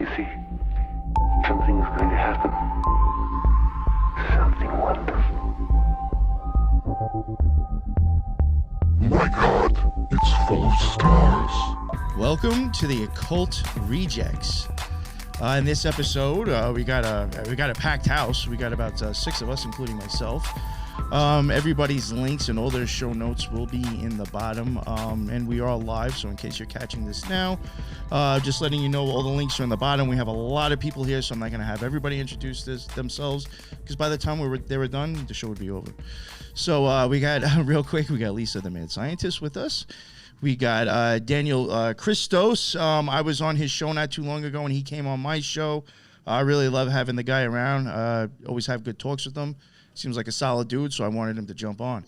You see, something is going to happen. Something wonderful. My God, it's full of stars. Welcome to the Occult Rejects. In this episode, we got a packed house. We got about 6 of us, including myself. Everybody's links and all their show notes will be in the bottom, and we are live, so in case you're catching this now, just letting you know all the links are in the bottom. We have a lot of people here, so I'm not going to have everybody introduce themselves, because by the time they were done, the show would be over. So we got, real quick, we got Lisa the Mad Scientist with us. We got Daniel Kristos. I was on his show not too long ago, and he came on my show. I really love having the guy around. Always have good talks with him. Seems like a solid dude, so I wanted him to jump on.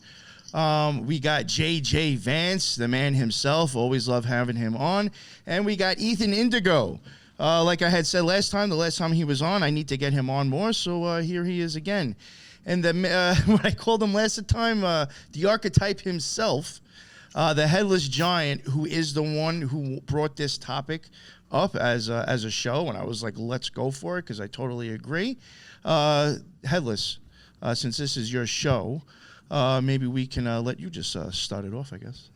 We got JJ Vance, the man himself. Always love having him on. And we got Ethan Indigo. Like I had said the last time he was on, I need to get him on more, so here he is again. And what I called him last time, the archetype himself, the Headless Giant, who is the one who brought this topic up as a show, and I was like, let's go for it, because I totally agree. Headless, since this is your show, maybe we can let you just start it off, I guess.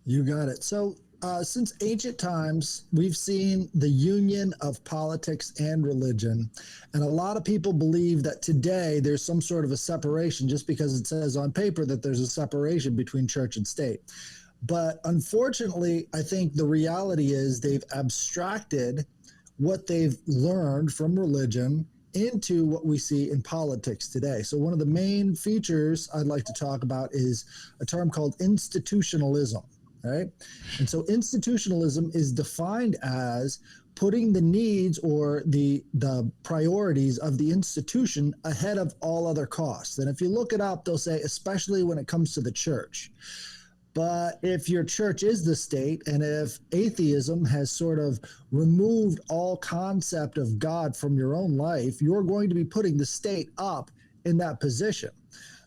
You got it. So since ancient times, we've seen the union of politics and religion, and a lot of people believe that today there's some sort of a separation just because it says on paper that there's a separation between church and state. But unfortunately, I think the reality is they've abstracted what they've learned from religion into what we see in politics today. So one of the main features I'd like to talk about is a term called institutionalism. Right? And so institutionalism is defined as putting the needs or the priorities of the institution ahead of all other costs. And if you look it up, they'll say, especially when it comes to the church. But if your church is the state, and if atheism has sort of removed all concept of God from your own life, you're going to be putting the state up in that position.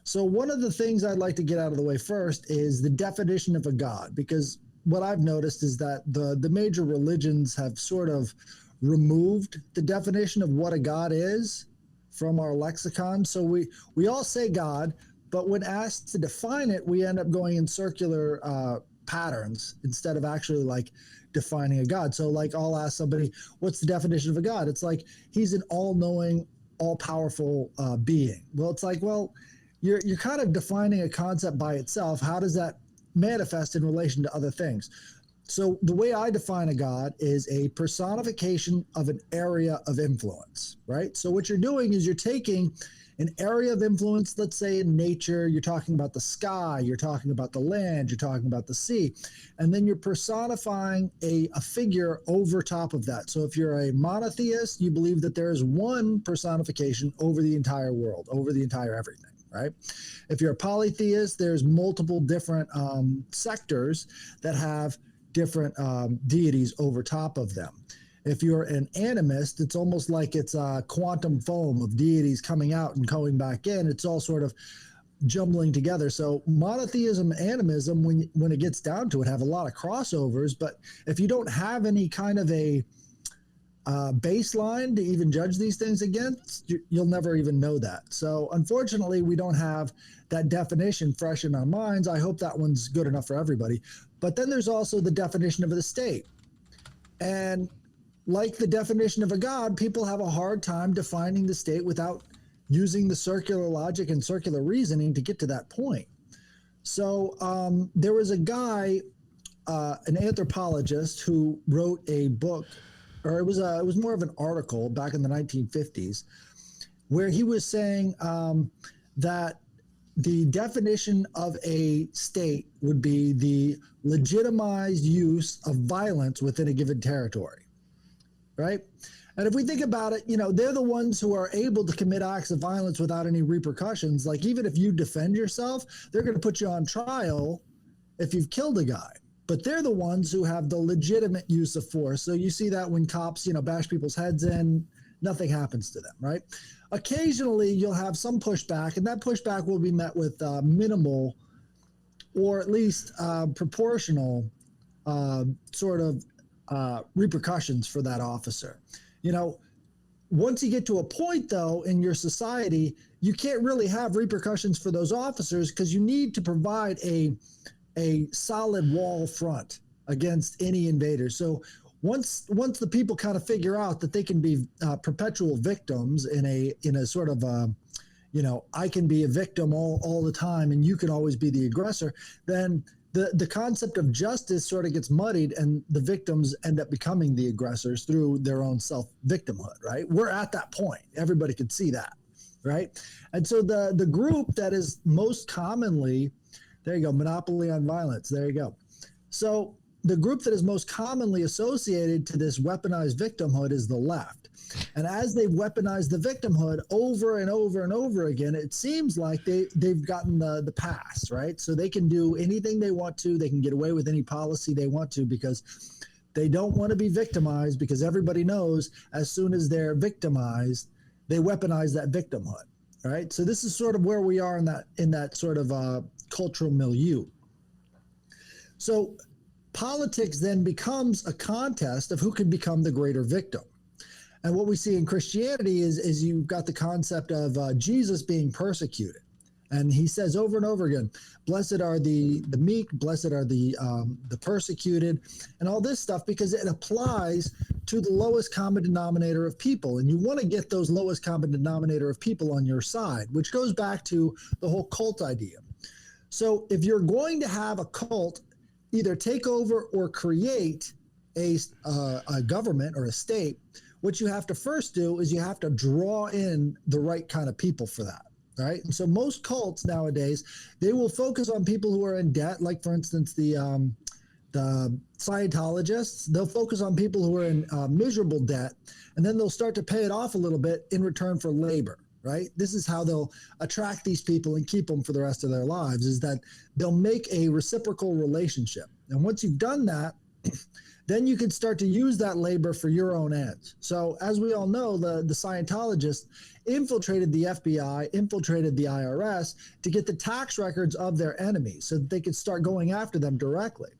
So one of the things I'd like to get out of the way first is the definition of a God, because what I've noticed is that the major religions have sort of removed the definition of what a God is from our lexicon. So we all say God, but when asked to define it, we end up going in circular patterns instead of actually like defining a God. So like I'll ask somebody, what's the definition of a God? It's like, he's an all-knowing, all-powerful being. Well, it's like, well, you're kind of defining a concept by itself. How does that manifest in relation to other things? So the way I define a God is a personification of an area of influence, right? So what you're doing is you're taking an area of influence, let's say in nature, you're talking about the sky, you're talking about the land, you're talking about the sea, and then you're personifying a figure over top of that. So if you're a monotheist, you believe that there is one personification over the entire world, over the entire everything. Right? If you're a polytheist, there's multiple different sectors that have different deities over top of them. If you're an animist, it's almost like it's a quantum foam of deities coming out and going back in. It's all sort of jumbling together. So monotheism and animism, when it gets down to it, have a lot of crossovers. But if you don't have any kind of a baseline to even judge these things against, you'll never even know that. So unfortunately, we don't have that definition fresh in our minds. I hope that one's good enough for everybody. But then there's also the definition of the state. And like the definition of a God, people have a hard time defining the state without using the circular logic and circular reasoning to get to that point. So there was a guy, an anthropologist, who wrote a book, or it was more of an article back in the 1950s, where he was saying that the definition of a state would be the legitimized use of violence within a given territory, right? And if we think about it, they're the ones who are able to commit acts of violence without any repercussions. Like even if you defend yourself, they're going to put you on trial if you've killed a guy. But they're the ones who have the legitimate use of force. So you see that when cops, bash people's heads in, nothing happens to them, right? Occasionally, you'll have some pushback, and that pushback will be met with minimal or at least proportional sort of repercussions for that officer. You know, once you get to a point, though, in your society, you can't really have repercussions for those officers because you need to provide a solid wall front against any invaders. So once the people kind of figure out that they can be perpetual victims in a sort of I can be a victim all the time and you can always be the aggressor, then the concept of justice sort of gets muddied and the victims end up becoming the aggressors through their own self-victimhood, right? We're at that point. Everybody can see that, right? And so the group that is most commonly, there you go, monopoly on violence, there you go. So the group that is most commonly associated to this weaponized victimhood is the left. And as they've weaponized the victimhood over and over and over again, it seems like they've gotten the pass, right? So they can do anything they want to. They can get away with any policy they want to because they don't want to be victimized, because everybody knows as soon as they're victimized, they weaponize that victimhood, right? So this is sort of where we are in that sort of cultural milieu. So politics then becomes a contest of who can become the greater victim. And what we see in Christianity is you've got the concept of Jesus being persecuted. And he says over and over again, blessed are the meek, blessed are the persecuted, and all this stuff, because it applies to the lowest common denominator of people. And you want to get those lowest common denominator of people on your side, which goes back to the whole cult idea. So if you're going to have a cult either take over or create a government or a state, what you have to first do is you have to draw in the right kind of people for that, right? And so most cults nowadays, they will focus on people who are in debt, like for instance, the Scientologists. They'll focus on people who are in miserable debt, and then they'll start to pay it off a little bit in return for labor, right? This is how they'll attract these people and keep them for the rest of their lives, is that they'll make a reciprocal relationship. And once you've done that, then you can start to use that labor for your own ends. So as we all know, the Scientologists infiltrated the FBI, infiltrated the IRS to get the tax records of their enemies so that they could start going after them directly.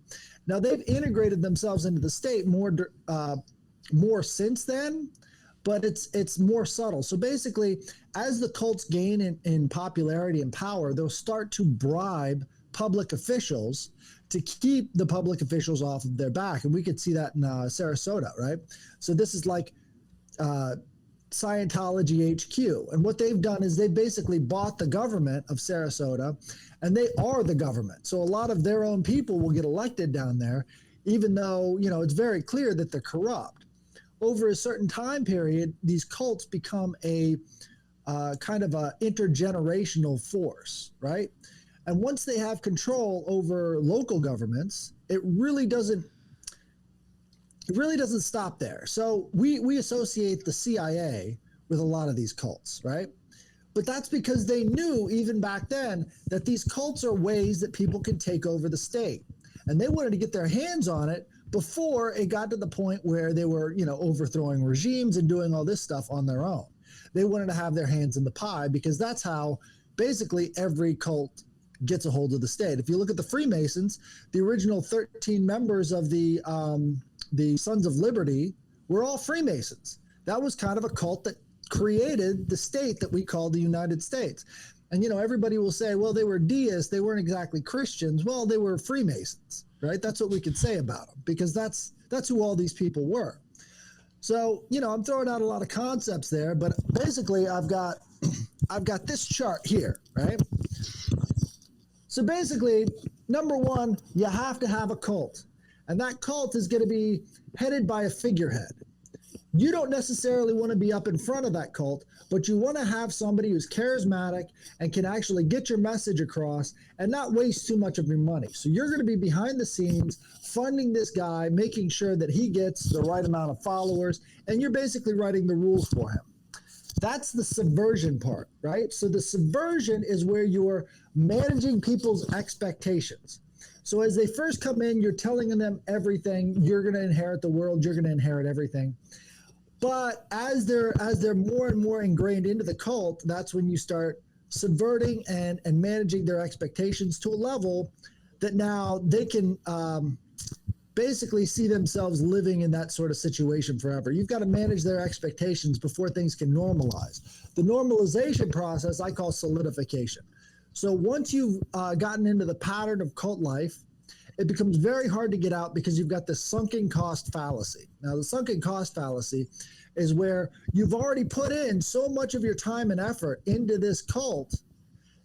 Now, they've integrated themselves into the state more since then, but it's more subtle. So basically, as the cults gain in popularity and power, they'll start to bribe public officials to keep the public officials off of their back. And we could see that in Sarasota, right? So this is like Scientology HQ. And what they've done is they basically bought the government of Sarasota, and they are the government. So a lot of their own people will get elected down there, even though, it's very clear that they're corrupt. Over a certain time period, these cults become a kind of a intergenerational force, right? And once they have control over local governments, it really doesn't stop there. So we associate the CIA with a lot of these cults, right? But that's because they knew even back then that these cults are ways that people can take over the state. And they wanted to get their hands on it before it got to the point where they were, overthrowing regimes and doing all this stuff on their own. They wanted to have their hands in the pie, because that's how basically every cult gets a hold of the state. If you look at the Freemasons, the original 13 members of the Sons of Liberty were all Freemasons. That was kind of a cult that created the state that we call the United States. And, everybody will say, well, they were deists. They weren't exactly Christians. Well, they were Freemasons, right? That's what we could say about them, because that's who all these people were. So, I'm throwing out a lot of concepts there, but basically I've got this chart here, right? So basically, number one, you have to have a cult. And that cult is going to be headed by a figurehead. You don't necessarily want to be up in front of that cult, but you want to have somebody who's charismatic and can actually get your message across and not waste too much of your money. So you're going to be behind the scenes, funding this guy, making sure that he gets the right amount of followers, and you're basically writing the rules for him. That's the subversion part, right? So the subversion is where you're managing people's expectations. So as they first come in, you're telling them everything. You're going to inherit the world. You're going to inherit everything. But as they're more and more ingrained into the cult, that's when you start subverting and managing their expectations to a level that now they can basically see themselves living in that sort of situation forever. You've got to manage their expectations before things can normalize. The normalization process I call solidification. So once you've gotten into the pattern of cult life, it becomes very hard to get out because you've got the sunken cost fallacy. Now, the sunken cost fallacy is where you've already put in so much of your time and effort into this cult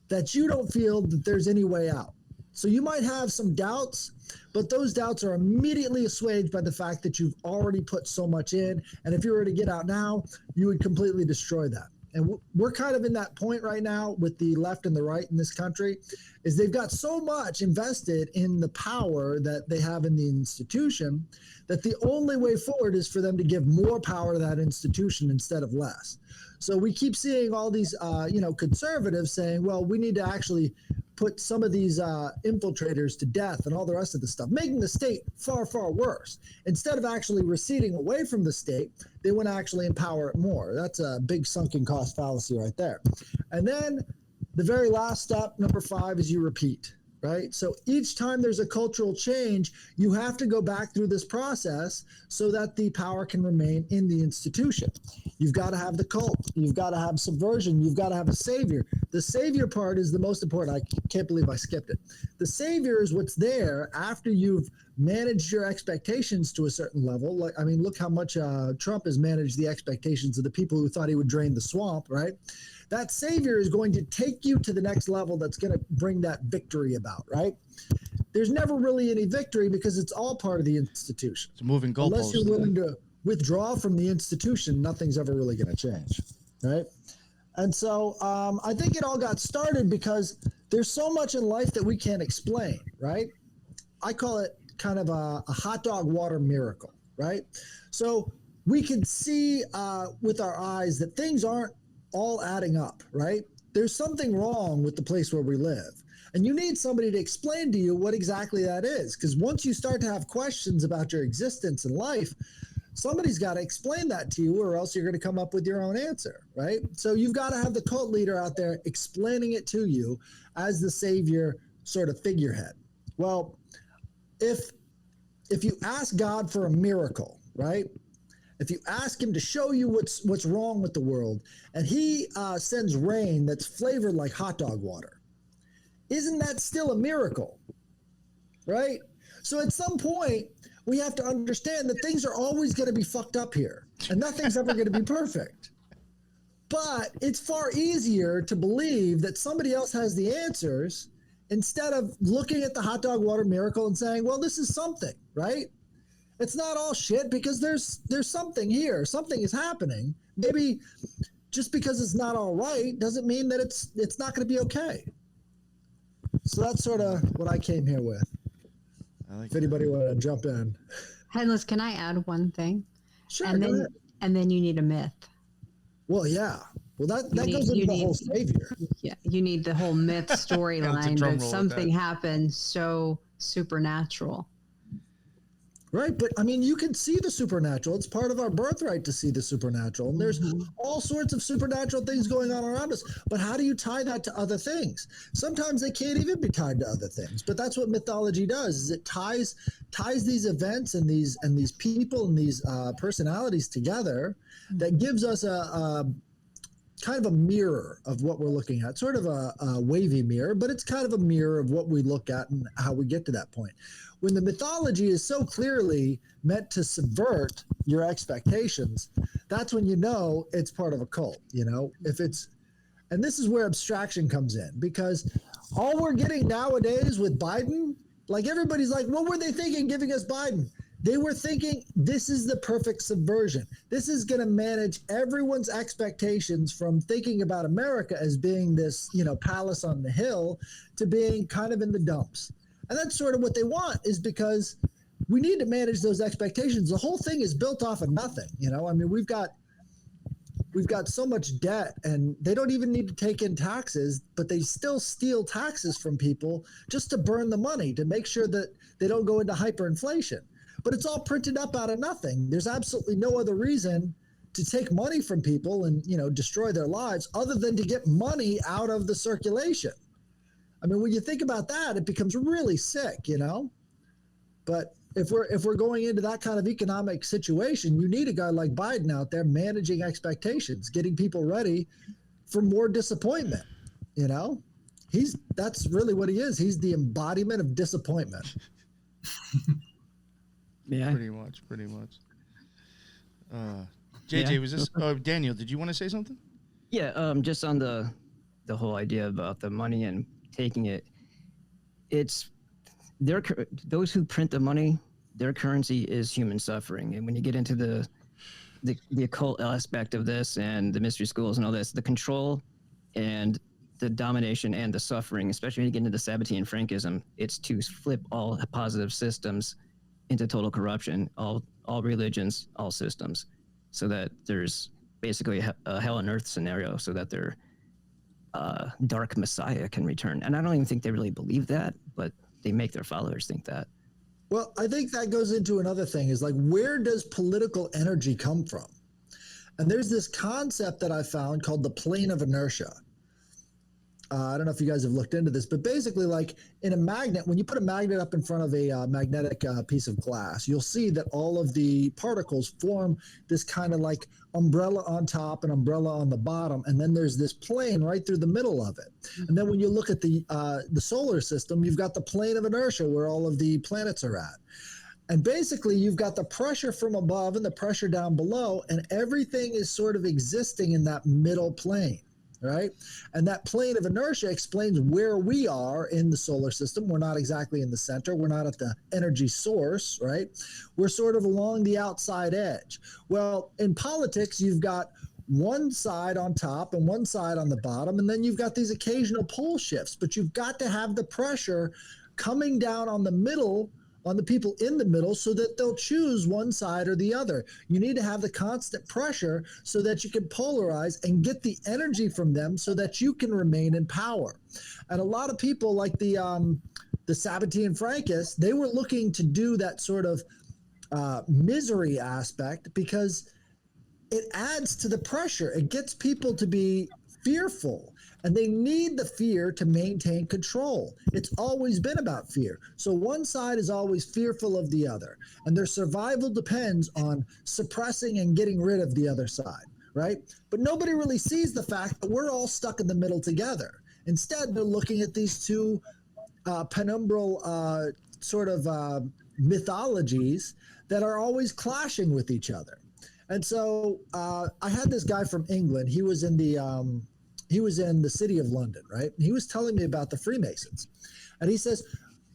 that you don't feel that there's any way out. So you might have some doubts, but those doubts are immediately assuaged by the fact that you've already put so much in. And if you were to get out now, you would completely destroy that. And we're kind of in that point right now with the left and the right in this country, is they've got so much invested in the power that they have in the institution that the only way forward is for them to give more power to that institution instead of less. So we keep seeing all these, conservatives saying, well, we need to actually put some of these infiltrators to death and all the rest of the stuff, making the state far, far worse. Instead of actually receding away from the state, they want to actually empower it more. That's a big sunken cost fallacy right there. And then the very last step, number 5, is you repeat, right? So each time there's a cultural change, you have to go back through this process so that the power can remain in the institution. You've got to have the cult. You've got to have subversion. You've got to have a savior. The savior part is the most important. I can't believe I skipped it. The savior is what's there after you've managed your expectations to a certain level. Look how much Trump has managed the expectations of the people who thought he would drain the swamp, right? That savior is going to take you to the next level that's going to bring that victory about, right? There's never really any victory because it's all part of the institution. It's a moving goalpost. Unless you're willing to withdraw from the institution, nothing's ever really going to change, right? And so I think it all got started because there's so much in life that we can't explain, right? I call it kind of a hot dog water miracle, right? So we can see with our eyes that things aren't all adding up, right? There's something wrong with the place where we live. And you need somebody to explain to you what exactly that is. Because once you start to have questions about your existence in life, somebody's got to explain that to you, or else you're going to come up with your own answer, right? So you've got to have the cult leader out there explaining it to you as the savior sort of figurehead. Well, if you ask God for a miracle, right? If you ask him to show you what's wrong with the world, and he sends rain that's flavored like hot dog water, isn't that still a miracle, right? So at some point, we have to understand that things are always going to be fucked up here, and nothing's ever going to be perfect. But it's far easier to believe that somebody else has the answers instead of looking at the hot dog water miracle and saying, well, this is something, right? It's not all shit because there's something here. Something is happening. Maybe just because it's not all right doesn't mean that it's not going to be okay. So that's sort of what I came here with. If anybody want to jump in. Headless, can I add one thing? Sure, and go then ahead. and then you need a myth. Well, yeah. Well, that goes into the whole savior. Yeah, you need the whole myth storyline that something happened so supernatural. Right, but I mean, you can see the supernatural. It's part of our birthright to see the supernatural. And there's all sorts of supernatural things going on around us. But how do you tie that to other things? Sometimes they can't even be tied to other things. But that's what mythology does: is it ties these events and these people and these personalities together. That gives us a kind of a mirror of what we're looking at, sort of a wavy mirror, but it's kind of a mirror of what we look at and how we get to that point. When the mythology is so clearly meant to subvert your expectations, that's when you know it's part of a cult, and this is where abstraction comes in, because all we're getting nowadays with Biden, like everybody's like, what were they thinking giving us Biden? They were thinking this is the perfect subversion. This is going to manage everyone's expectations from thinking about America as being this, palace on the hill to being kind of in the dumps. And that's sort of what they want, is because we need to manage those expectations. The whole thing is built off of nothing. We've got so much debt, and they don't even need to take in taxes, but they still steal taxes from people just to burn the money, to make sure that they don't go into hyperinflation. But it's all printed up out of nothing. There's absolutely no other reason to take money from people and, destroy their lives other than to get money out of the circulation. When you think about that, it becomes really sick, But if we're going into that kind of economic situation, you need a guy like Biden out there managing expectations, getting people ready for more disappointment. You know, that's really what he is. He's the embodiment of disappointment. Yeah, pretty much. JJ, was this? Oh, Daniel, did you want to say something? Yeah, just on the whole idea about the money and taking it. It's those who print the money. Their currency is human suffering, and when you get into the occult aspect of this and the mystery schools and all this, the control and the domination and the suffering, especially when you get into the Sabbatean Frankism, it's to flip all positive systems into total corruption, all religions, all systems, so that there's basically a hell on earth scenario, so that their dark messiah can return. And I don't even think they really believe that, but they make their followers think that. Well, I think that goes into another thing, is like, where does political energy come from? And there's this concept that I found called the plane of inertia. I don't know if you guys have looked into this, but basically, like in a magnet, when you put a magnet up in front of a magnetic piece of glass, you'll see that all of the particles form this kind of like umbrella on top and umbrella on the bottom, and then there's this plane right through the middle of it. And then when you look at the solar system, you've got the plane of inertia where all of the planets are at. And basically, you've got the pressure from above and the pressure down below, and everything is sort of existing in that middle plane. Right? And that plane of inertia explains where we are in the solar system. We're not exactly in the center. We're not at the energy source, right? We're sort of along the outside edge. Well, in politics, you've got one side on top and one side on the bottom, and then you've got these occasional pole shifts, but you've got to have the pressure coming down on the middle, on the people in the middle, so that they'll choose one side or the other. You need to have the constant pressure so that you can polarize and get the energy from them so that you can remain in power. And a lot of people, like the Sabbatean Frankists, they were looking to do that sort of misery aspect because it adds to the pressure. It gets people to be fearful. And they need the fear to maintain control. It's always been about fear. So one side is always fearful of the other, and their survival depends on suppressing and getting rid of the other side, right? But nobody really sees the fact that we're all stuck in the middle together. Instead, they're looking at these two penumbral sort of mythologies that are always clashing with each other. And so I had this guy from England. He was in the city of London, right? He was telling me about the Freemasons. And he says,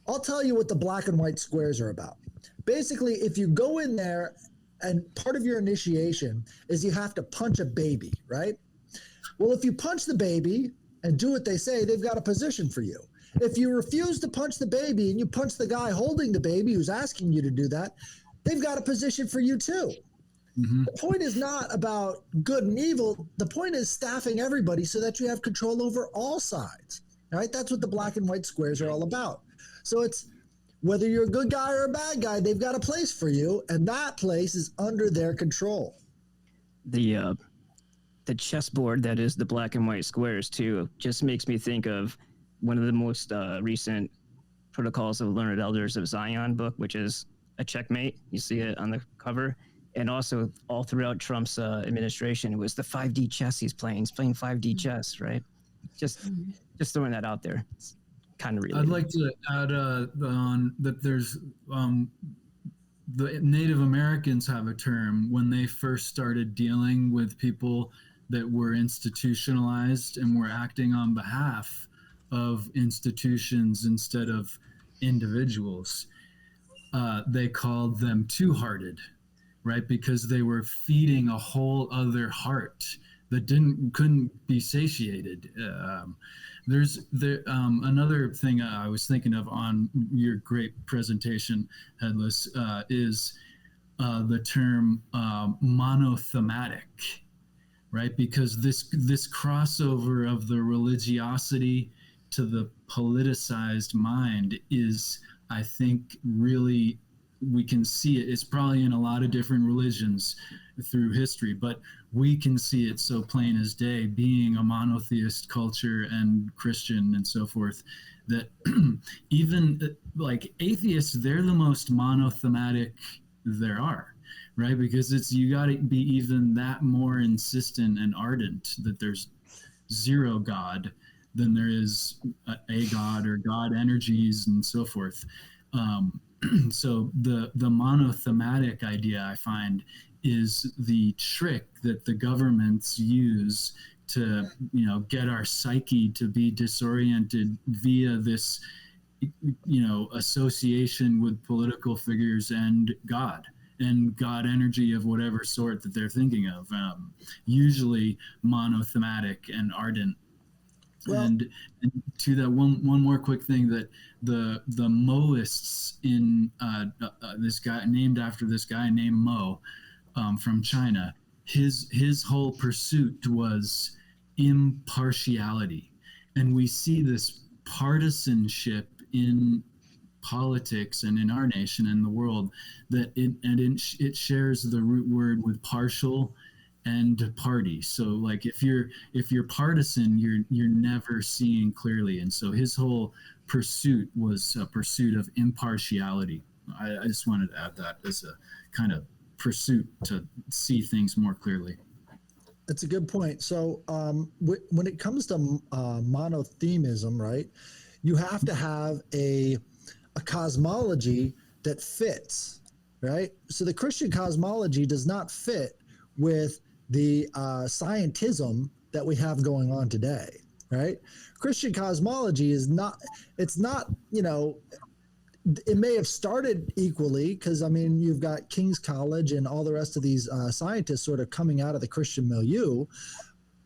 I'll tell you what the black and white squares are about. Basically, if you go in there, and part of your initiation is you have to punch a baby, right? Well, if you punch the baby and do what they say, they've got a position for you. If you refuse to punch the baby and you punch the guy holding the baby who's asking you to do that, they've got a position for you too. Mm-hmm. The point is not about good and evil. The point is staffing everybody so that you have control over all sides, right? That's what the black and white squares are all about. So it's whether you're a good guy or a bad guy, they've got a place for you, and that place is under their control. The chessboard that is the black and white squares too just makes me think of one of the most recent Protocols of Learned Elders of Zion book, which is a checkmate. You see it on the cover. And also all throughout Trump's administration, it was the 5D chess he's playing. He's playing 5D chess, right? Just throwing that out there. It's kind of related. I'd like to add on that there's the Native Americans have a term when they first started dealing with people that were institutionalized and were acting on behalf of institutions instead of individuals. They called them two-hearted. Right, because they were feeding a whole other heart that couldn't be satiated. There's another thing I was thinking of on your great presentation, Headless, is the term monothematic, right? Because this crossover of the religiosity to the politicized mind is, I think, really we can see it. It's probably in a lot of different religions through history, but we can see it so plain as day, being a monotheist culture and Christian and so forth, that even like atheists, they're the most monothematic there are, right? Because it's, you got to be even that more insistent and ardent that there's zero God than there is a God or God energies and so forth. So the monothematic idea, I find, is the trick that the governments use to, you know, get our psyche to be disoriented via this, you know, association with political figures and God energy of whatever sort that they're thinking of, usually monothematic and ardent. Well, and to that, one more quick thing, that the Moists in this guy, named after this guy named Mo, from China, his whole pursuit was impartiality, and we see this partisanship in politics and in our nation and the world, that it shares the root word with partial and party. So like if you're partisan, you're never seeing clearly. And so his whole pursuit was a pursuit of impartiality. I just wanted to add that as a kind of pursuit to see things more clearly. That's a good point. So when it comes to monotheism, right, you have to have a cosmology that fits, right? So the Christian cosmology does not fit with the scientism that we have going on today, right? Christian cosmology is not, it's not, you know, it may have started equally, because I mean, you've got King's College and all the rest of these scientists sort of coming out of the Christian milieu,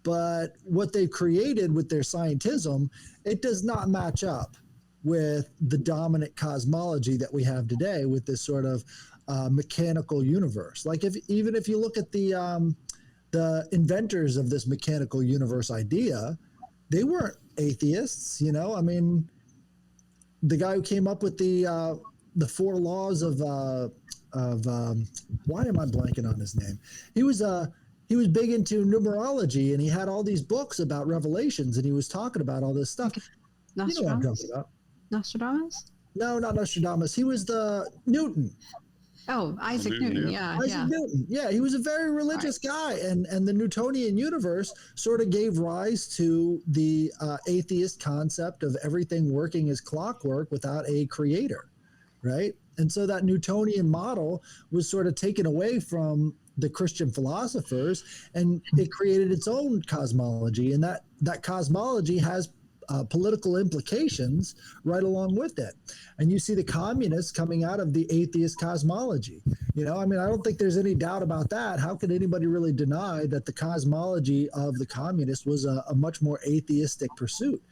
but what they created with their scientism, it does not match up with the dominant cosmology that we have today, with this sort of mechanical universe. Like even if you look at the inventors of this mechanical universe idea, they weren't atheists, you know. I mean, the guy who came up with the 4 laws of why am I blanking on his name? He was big into numerology, and he had all these books about revelations, and he was talking about all this stuff. You know what I'm talking about? Nostradamus? No, not Nostradamus. He was the Newton. Oh, Isaac Newton. Yeah. Isaac Newton. Yeah, he was a very religious guy, and the Newtonian universe sort of gave rise to the atheist concept of everything working as clockwork without a creator, right? And so that Newtonian model was sort of taken away from the Christian philosophers, and it created its own cosmology, and that cosmology has political implications right along with it. And you see the communists coming out of the atheist cosmology. You know, I mean, I don't think there's any doubt about that. How could anybody really deny that the cosmology of the communists was a much more atheistic pursuit?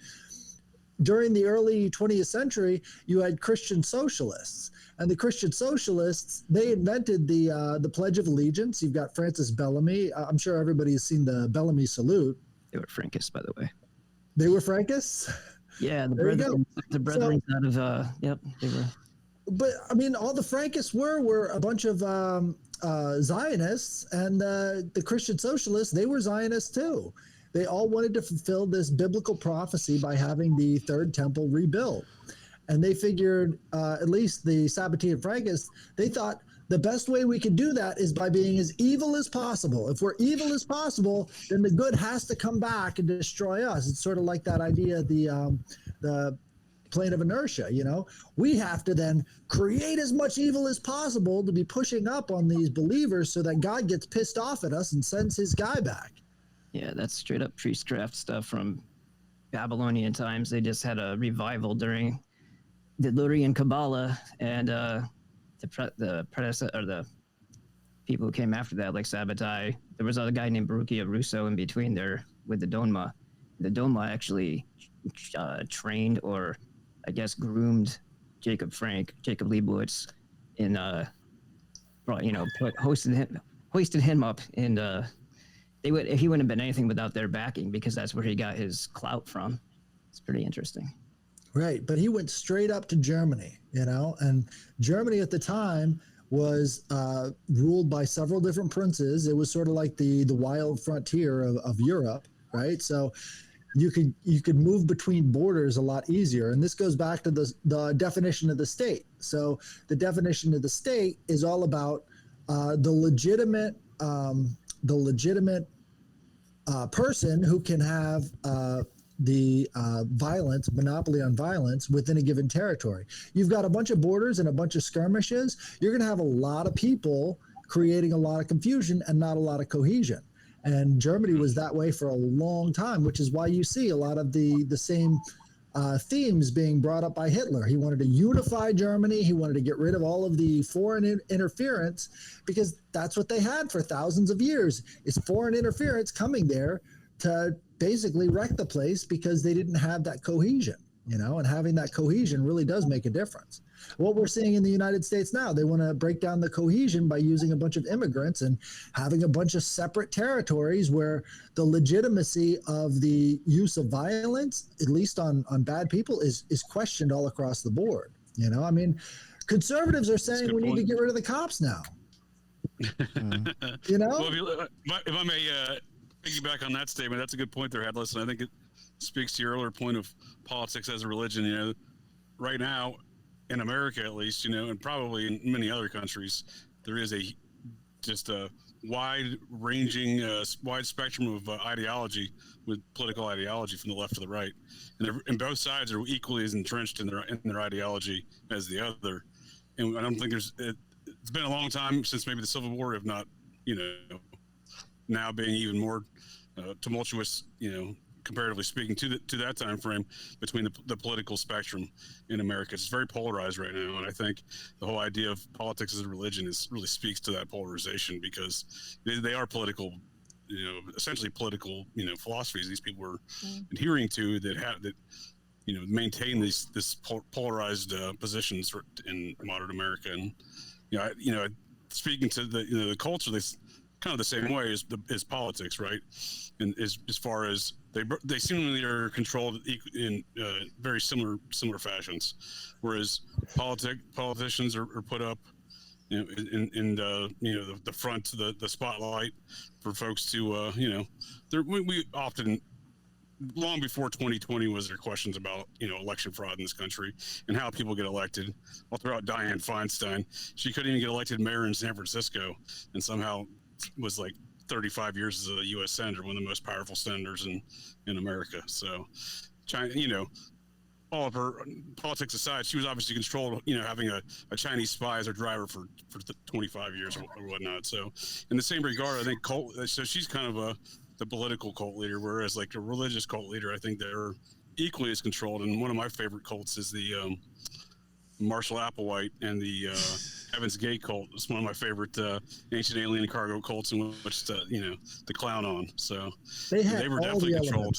During the early 20th century, you had Christian socialists. And the Christian socialists, they invented the Pledge of Allegiance. You've got Francis Bellamy. I'm sure everybody has seen the Bellamy salute. They were Frankists, by the way. They were Frankists? Yeah, the brethren out of, yep, they were. But, I mean, all the Frankists were a bunch of Zionists, and the Christian socialists, they were Zionists too. They all wanted to fulfill this biblical prophecy by having the third temple rebuilt. And they figured, at least the Sabbatean Frankists, they thought the best way we could do that is by being as evil as possible. If we're evil as possible, then the good has to come back and destroy us. It's sort of like that idea, the plane of inertia, you know. We have to then create as much evil as possible to be pushing up on these believers so that God gets pissed off at us and sends his guy back. Yeah, that's straight up priestcraft stuff from Babylonian times. They just had a revival during the Lurian Kabbalah, and the predecessor, or the people who came after that, like Sabbatai. There was a guy named Baruch of Russo in between there with the Donma. The Donma actually trained, or I guess groomed, Jacob Leibowitz in, hoisted him up, and he wouldn't have been anything without their backing, because that's where he got his clout from. It's pretty interesting. Right, but he went straight up to Germany, and Germany at the time was ruled by several different princes. It was sort of like the wild frontier of Europe, right? So you could move between borders a lot easier, and this goes back to the definition of the state. So the definition of the state is all about the legitimate person who can have the violence, monopoly on violence within a given territory. You've got a bunch of borders and a bunch of skirmishes. You're going to have a lot of people creating a lot of confusion and not a lot of cohesion. And Germany was that way for a long time, which is why you see a lot of the same themes being brought up by Hitler. He wanted to unify Germany. He wanted to get rid of all of the foreign interference, because that's what they had for thousands of years, is foreign interference coming there to basically wreck the place, because they didn't have that cohesion, and having that cohesion really does make a difference. What we're seeing in the United States now, they want to break down the cohesion by using a bunch of immigrants and having a bunch of separate territories where the legitimacy of the use of violence, at least on bad people, is questioned all across the board. I mean, conservatives are saying we need to get rid of the cops now. Well, if I may piggyback on that statement, that's a good point there, Headless, and I think it speaks to your earlier point of politics as a religion. Right now, in America at least, and probably in many other countries, there is just a wide-ranging, wide spectrum of ideology, with political ideology from the left to the right, and both sides are equally as entrenched in their ideology as the other. And I don't think it's been a long time since maybe the Civil War, if not, now being even more tumultuous, comparatively speaking, to that time frame between the political spectrum in America. It's very polarized right now, and I think the whole idea of politics as a religion really speaks to that polarization, because they are political, essentially political, philosophies these people are adhering to that maintain this polarized positions in modern America. And speaking to the culture, this kind of the same way as politics, right? And as far as they seemingly are controlled in very similar fashions, whereas politicians are put up, in the front, the spotlight for folks to, we often, long before 2020, was there questions about election fraud in this country and how people get elected. I'll throw out Dianne Feinstein. She couldn't even get elected mayor in San Francisco, and somehow was like 35 years as a U.S. senator, one of the most powerful senators in America. So, China, all of her politics aside, she was obviously controlled, having a Chinese spy as her driver for 25 years or whatnot. So, in the same regard, I think so she's kind of the political cult leader, whereas like a religious cult leader, I think they're equally as controlled. And one of my favorite cults is the Marshall Applewhite and the Heaven's Gate cult. It's one of my favorite ancient alien cargo cults in which to clown on. So they were definitely controlled.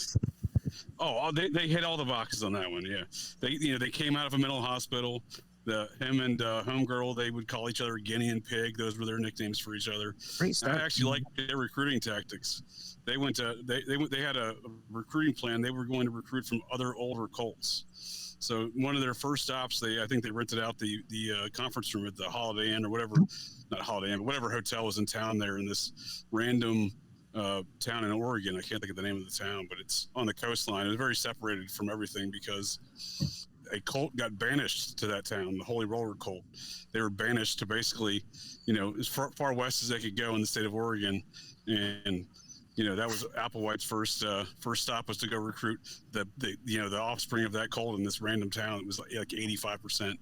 Oh, they hit all the boxes on that one. Yeah, they came out of a mental hospital. Him and Homegirl, they would call each other Guinea and Pig. Those were their nicknames for each other. I actually liked their recruiting tactics. They had a recruiting plan. They were going to recruit from other older cults. So one of their first stops, I think they rented out the conference room at the Holiday Inn or whatever, not Holiday Inn, but whatever hotel was in town there in this random town in Oregon. I can't think of the name of the town, but it's on the coastline. It was very separated from everything because a cult got banished to that town, the Holy Roller cult. They were banished to basically, as far west as they could go in the state of Oregon. And that was Applewhite's first stop, was to go recruit the offspring of that cult in this random town. It was like 85%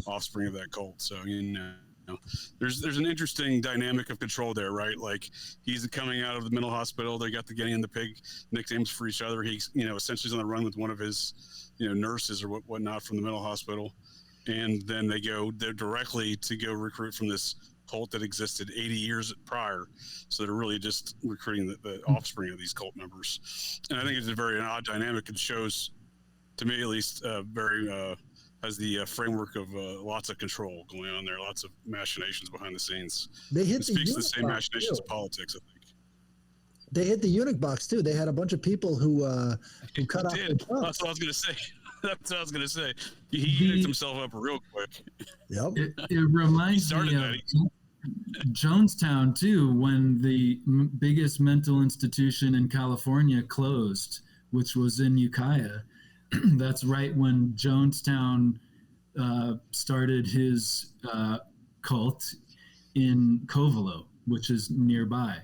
offspring of that cult. So there's an interesting dynamic of control there, right? Like he's coming out of the mental hospital. They got the Guinea and the Pig nicknames for each other. He's essentially is on the run with one of his nurses or whatnot from the mental hospital, and then they go there directly to go recruit from this cult that existed 80 years prior. So they're really just recruiting the offspring of these cult members. And I think it's a very odd dynamic. It shows, to me at least, has the framework of lots of control going on there, lots of machinations behind the scenes. It speaks to the same machinations of politics, I think. They hit the eunuch box too. They had a bunch of people who cut off their tongues. That's what I was going to say. That's what I was gonna say. He picked himself up real quick. Yep. It reminds me of Jonestown too, when the biggest mental institution in California closed, which was in Ukiah. That's right when Jonestown started his cult in Covelo, which is nearby,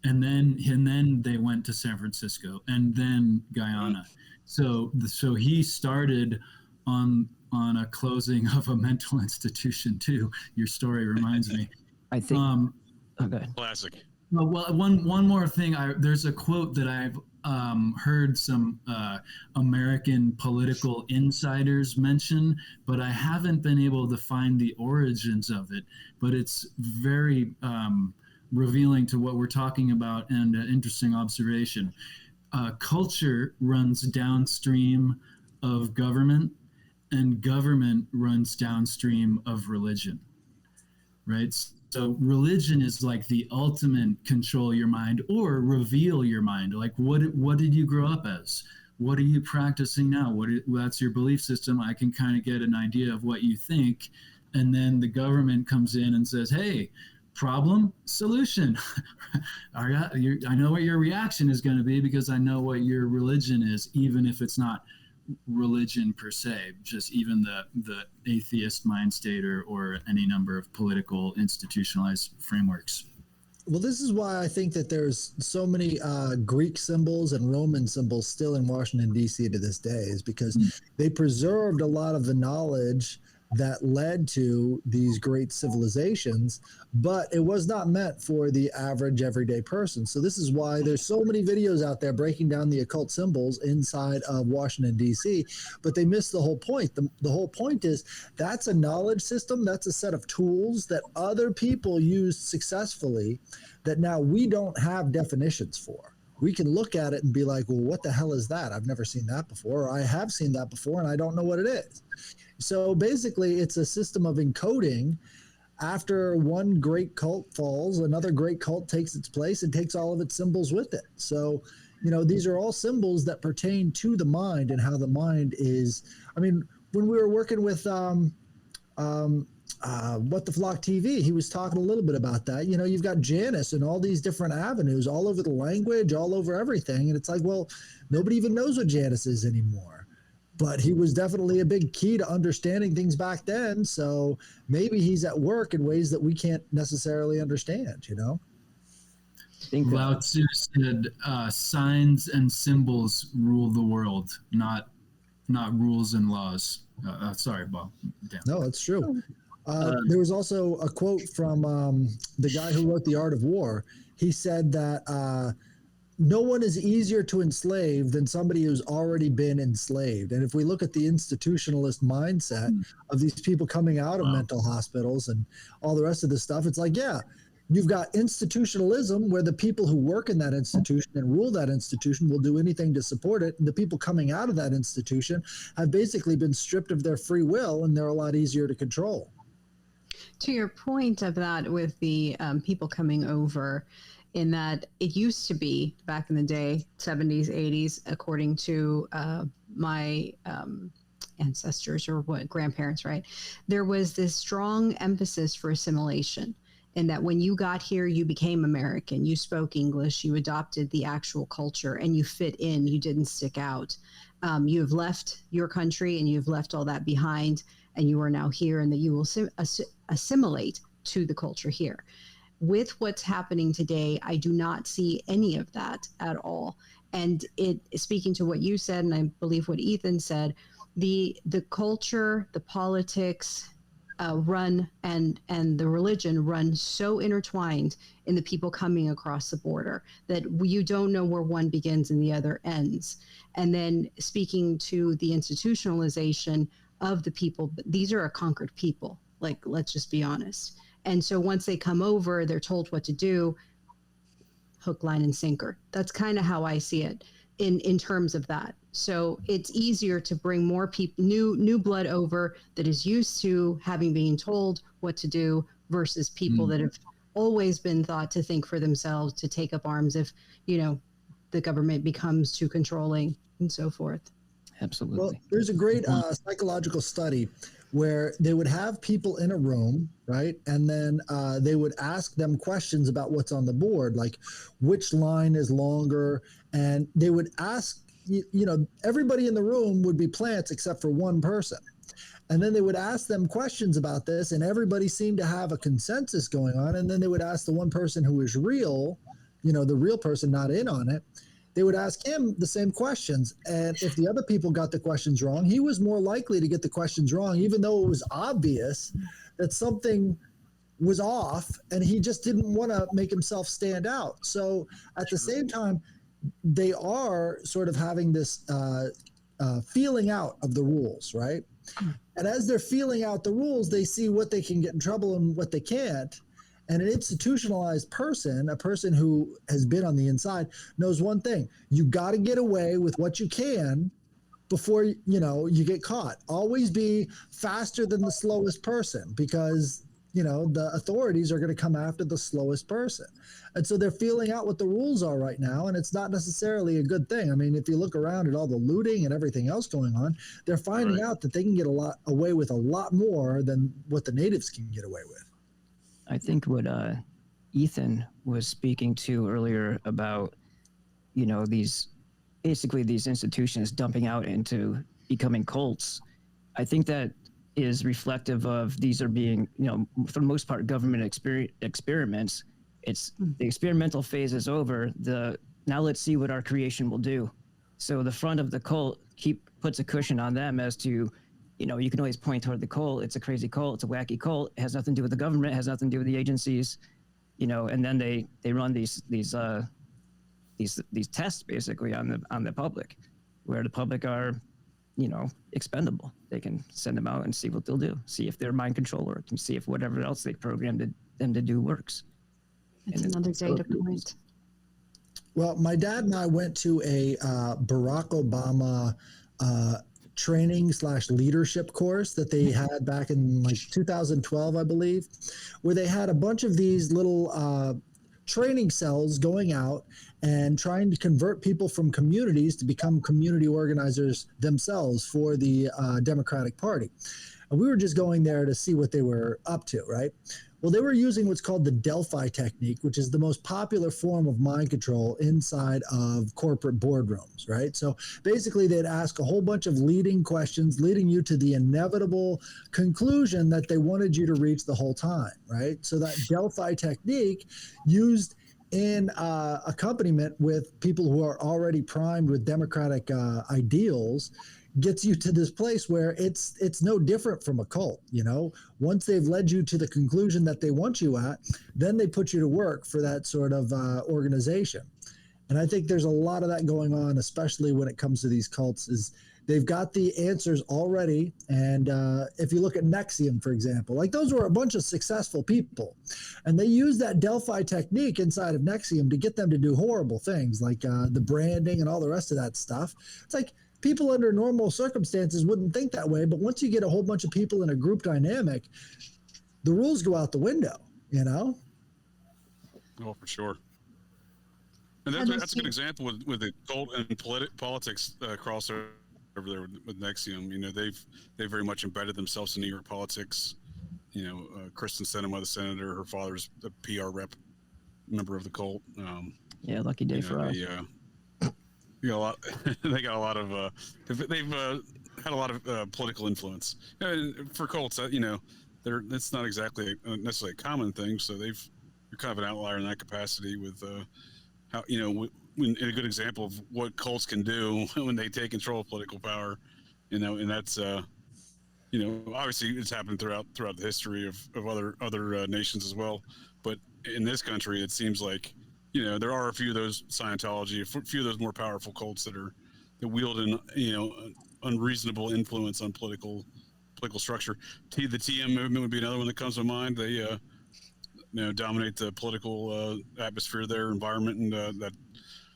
and then they went to San Francisco and then Guyana. So he started on a closing of a mental institution too. Your story reminds me. I think. Okay. Classic. Well, one more thing. There's a quote that I've heard some American political insiders mention, but I haven't been able to find the origins of it. But it's very revealing to what we're talking about, and an interesting observation. Culture runs downstream of government, and government runs downstream of religion, right? So religion is like the ultimate control your mind or reveal your mind. Like what did you grow up as? What are you practicing now? That's your belief system. I can kind of get an idea of what you think. And then the government comes in and says, hey, problem, solution. I know what your reaction is going to be because I know what your religion is, even if it's not religion per se, just even the atheist mind state or any number of political institutionalized frameworks. Well, this is why I think that there's so many Greek symbols and Roman symbols still in Washington, D.C. to this day, is because they preserved a lot of the knowledge that led to these great civilizations, but it was not meant for the average everyday person. So this is why there's so many videos out there breaking down the occult symbols inside of Washington, D.C., but they miss the whole point. The whole point is that's a knowledge system, that's a set of tools that other people used successfully that now we don't have definitions for. We can look at it and be like, well, what the hell is that? I've never seen that before, or I have seen that before and I don't know what it is. So basically, it's a system of encoding. After one great cult falls, another great cult takes its place and takes all of its symbols with it. So, these are all symbols that pertain to the mind and how the mind is. I mean, when we were working with What the Flock TV, he was talking a little bit about that. You've got Janus and all these different avenues all over the language, all over everything. And it's like, well, nobody even knows what Janus is anymore. But he was definitely a big key to understanding things back then. So maybe he's at work in ways that we can't necessarily understand, Lao Tzu said, signs and symbols rule the world, not rules and laws. Sorry, Bob. Damn. No, that's true. There was also a quote from the guy who wrote The Art of War. He said that no one is easier to enslave than somebody who's already been enslaved. And if we look at the institutionalist mindset of these people coming out of mental hospitals and all the rest of this stuff, it's like, yeah, you've got institutionalism where the people who work in that institution and rule that institution will do anything to support it. And the people coming out of that institution have basically been stripped of their free will, and they're a lot easier to control. To your point of that with the people coming over, in that it used to be back in the day, 70s, 80s, according to my ancestors or grandparents, right? There was this strong emphasis for assimilation, and that when you got here, you became American, you spoke English, you adopted the actual culture, and you fit in, you didn't stick out. You have left your country and you've left all that behind, and you are now here, and that you will assimilate to the culture here. With what's happening today, I do not see any of that at all. And speaking to what you said, and I believe what Ethan said, the culture, the politics run and the religion run so intertwined in the people coming across the border that you don't know where one begins and the other ends. And then speaking to the institutionalization of the people, these are a conquered people. Like, let's just be honest. And so once they come over, they're told what to do, hook, line, and sinker. That's kind of how I see it in terms of that. So it's easier to bring more people, new blood over that is used to being told what to do versus people that have always been thought to think for themselves, to take up arms if, the government becomes too controlling and so forth. Absolutely. Well, there's a great psychological study where they would have people in a room, right? And then they would ask them questions about what's on the board, like which line is longer. And they would ask, everybody in the room would be plants except for one person. And then they would ask them questions about this, and everybody seemed to have a consensus going on. And then they would ask the one person who is real, the real person not in on it, they would ask him the same questions. And if the other people got the questions wrong, he was more likely to get the questions wrong, even though it was obvious that something was off, and he just didn't want to make himself stand out. So at the same time, they are sort of having this feeling out of the rules, right? And as they're feeling out the rules, they see what they can get in trouble and what they can't. And an institutionalized person, a person who has been on the inside, knows one thing: you got to get away with what you can before you get caught. Always be faster than the slowest person, because the authorities are going to come after the slowest person. And so they're feeling out what the rules are right now, and it's not necessarily a good thing. I mean, if you look around at all the looting and everything else going on, they're finding out that they can get away with a lot more than what the natives can get away with. I think what Ethan was speaking to earlier about, these institutions dumping out into becoming cults, I think that is reflective of these are being, for the most part, government experiments. It's the experimental phase is over. Now let's see what our creation will do. So the front of the cult puts a cushion on them as to, you can always point toward the cult. It's a crazy cult. It's a wacky cult. It has nothing to do with the government. It has nothing to do with the agencies, and then they run these tests basically on the public, where the public are, expendable. They can send them out and see what they'll do. See if their mind control works, and see if whatever else they programmed them to do works. It's another data point. Well, my dad and I went to a Barack Obama training/leadership course that they had back in 2012, I believe, where they had a bunch of these little training cells going out and trying to convert people from communities to become community organizers themselves for the Democratic Party. And we were just going there to see what they were up to, right? Well, they were using what's called the Delphi technique, which is the most popular form of mind control inside of corporate boardrooms, right? So basically, they'd ask a whole bunch of leading questions, leading you to the inevitable conclusion that they wanted you to reach the whole time, right? So that Delphi technique, used in accompaniment with people who are already primed with democratic ideals, gets you to this place where it's no different from a cult. Once they've led you to the conclusion that they want you at, then they put you to work for that sort of organization. And I think there's a lot of that going on, especially when it comes to these cults, is they've got the answers already. And if you look at NXIVM, for example, those were a bunch of successful people, and they used that Delphi technique inside of NXIVM to get them to do horrible things, like the branding and all the rest of that stuff. It's like, people under normal circumstances wouldn't think that way, but once you get a whole bunch of people in a group dynamic, the rules go out the window, Oh, for sure. And that's a good example with the cult and politics crossover there with NXIVM. They've very much embedded themselves in New York politics. Kristen Sinema, the senator, her father's a PR rep, member of the cult. Yeah, lucky day for us. They got a lot of they've had a lot of political influence. And for cults, it's not exactly necessarily a common thing. So they're kind of an outlier in that capacity with how when a good example of what cults can do when they take control of political power. And that's obviously it's happened throughout the history of other nations as well. But in this country, it seems like there are a few of those Scientology, a few of those more powerful cults that wield an unreasonable influence on political structure. The TM movement would be another one that comes to mind. They dominate the political atmosphere there, environment, and that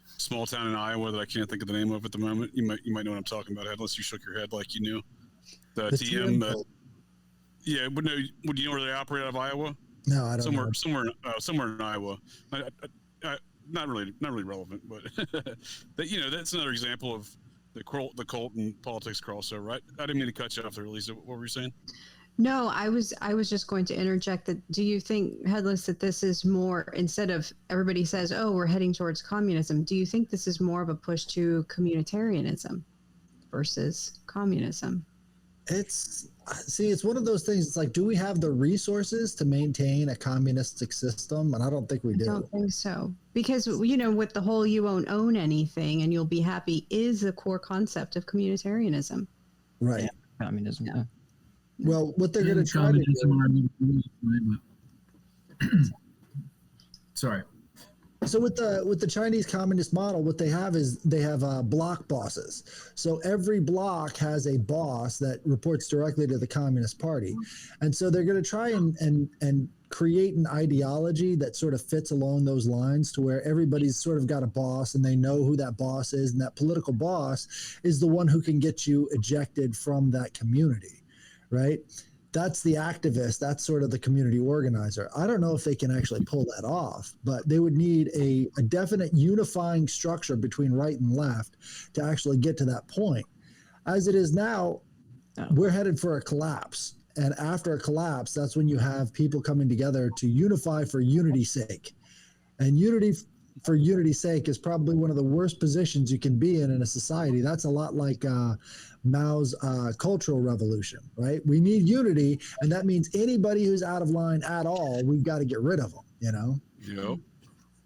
small town in Iowa that I can't think of the name of at the moment. You might know what I'm talking about, Headless. You shook your head like you knew. The TM. Yeah, but no. Would you know where they operate out of Iowa? No, I don't know. Somewhere in Iowa. Not really relevant, but that's another example of the cult and politics crossover, right? I didn't mean to cut you off there, Lisa. What were you saying? No, I was just going to interject that. Do you think, Headless, that this is more, instead of everybody says, "Oh, we're heading towards communism"? Do you think this is more of a push to communitarianism versus communism? It's one of those things. It's like, do we have the resources to maintain a communistic system? And I don't think we do. I don't think so, because with the whole "you won't own anything and you'll be happy" is the core concept of communitarianism. Right. Yeah, communism. Yeah. Well, what they're going to try to do. Sorry. So with the Chinese communist model, what they have is they have block bosses. So every block has a boss that reports directly to the Communist Party, and so they're going to try and create an ideology that sort of fits along those lines, to where everybody's sort of got a boss and they know who that boss is, and that political boss is the one who can get you ejected from that community, right? That's the activist. That's sort of the community organizer. I don't know if they can actually pull that off, but they would need a definite unifying structure between right and left to actually get to that point. As it is now, we're headed for a collapse. And after a collapse, that's when you have people coming together to unify for unity's sake. And unity for unity's sake is probably one of the worst positions you can be in a society. That's a lot like Mao's cultural revolution, right? We need unity, and that means anybody who's out of line at all, we've got to get rid of them, Yep.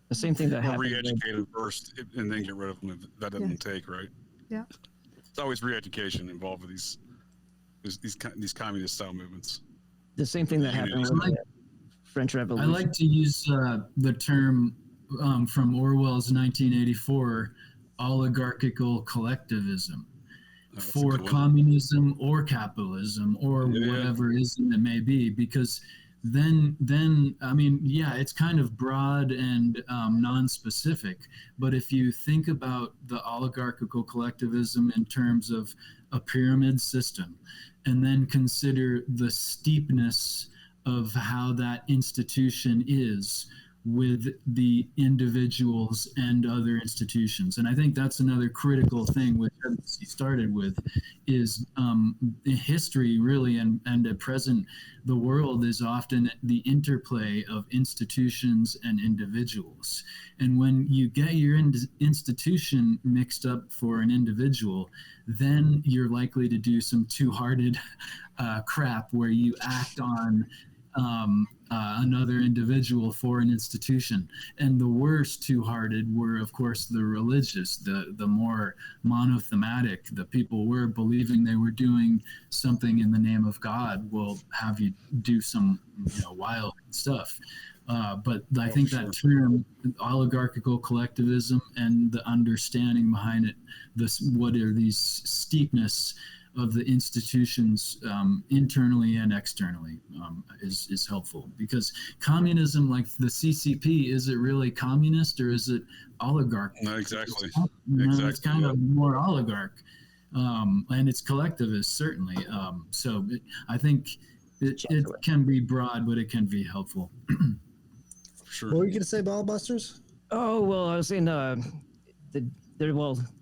The same thing that Or happened. re-educate them first and then get rid of them if that doesn't take, right? Yeah. It's always re-education involved with these communist style movements. The same thing that happened with the French Revolution. I like to use the term from Orwell's 1984, oligarchical collectivism, for communism or capitalism or whatever ism it may be, because then I mean, yeah, it's kind of broad and non-specific, but if you think about the oligarchical collectivism in terms of a pyramid system, and then consider the steepness of how that institution is with the individuals and other institutions. And I think that's another critical thing which he started with is history really, and at present, the world is often the interplay of institutions and individuals. And when you get your institution mixed up for an individual, then you're likely to do some two-hearted crap where you act on another individual for an institution. And the worst two-hearted were, of course, the religious, the more monothematic. The people were believing they were doing something in the name of God will have you do some wild stuff. But I think that term, oligarchical collectivism, and the understanding behind it, what are these steepness of the institutions internally and externally is helpful, because communism, like the CCP, is it really communist or is it oligarch? No, exactly. It's kind of more oligarch, and it's collectivist certainly. I think it can be broad, but it can be helpful. Sure. What were you going to say, Ballbusters? Oh, well, I was saying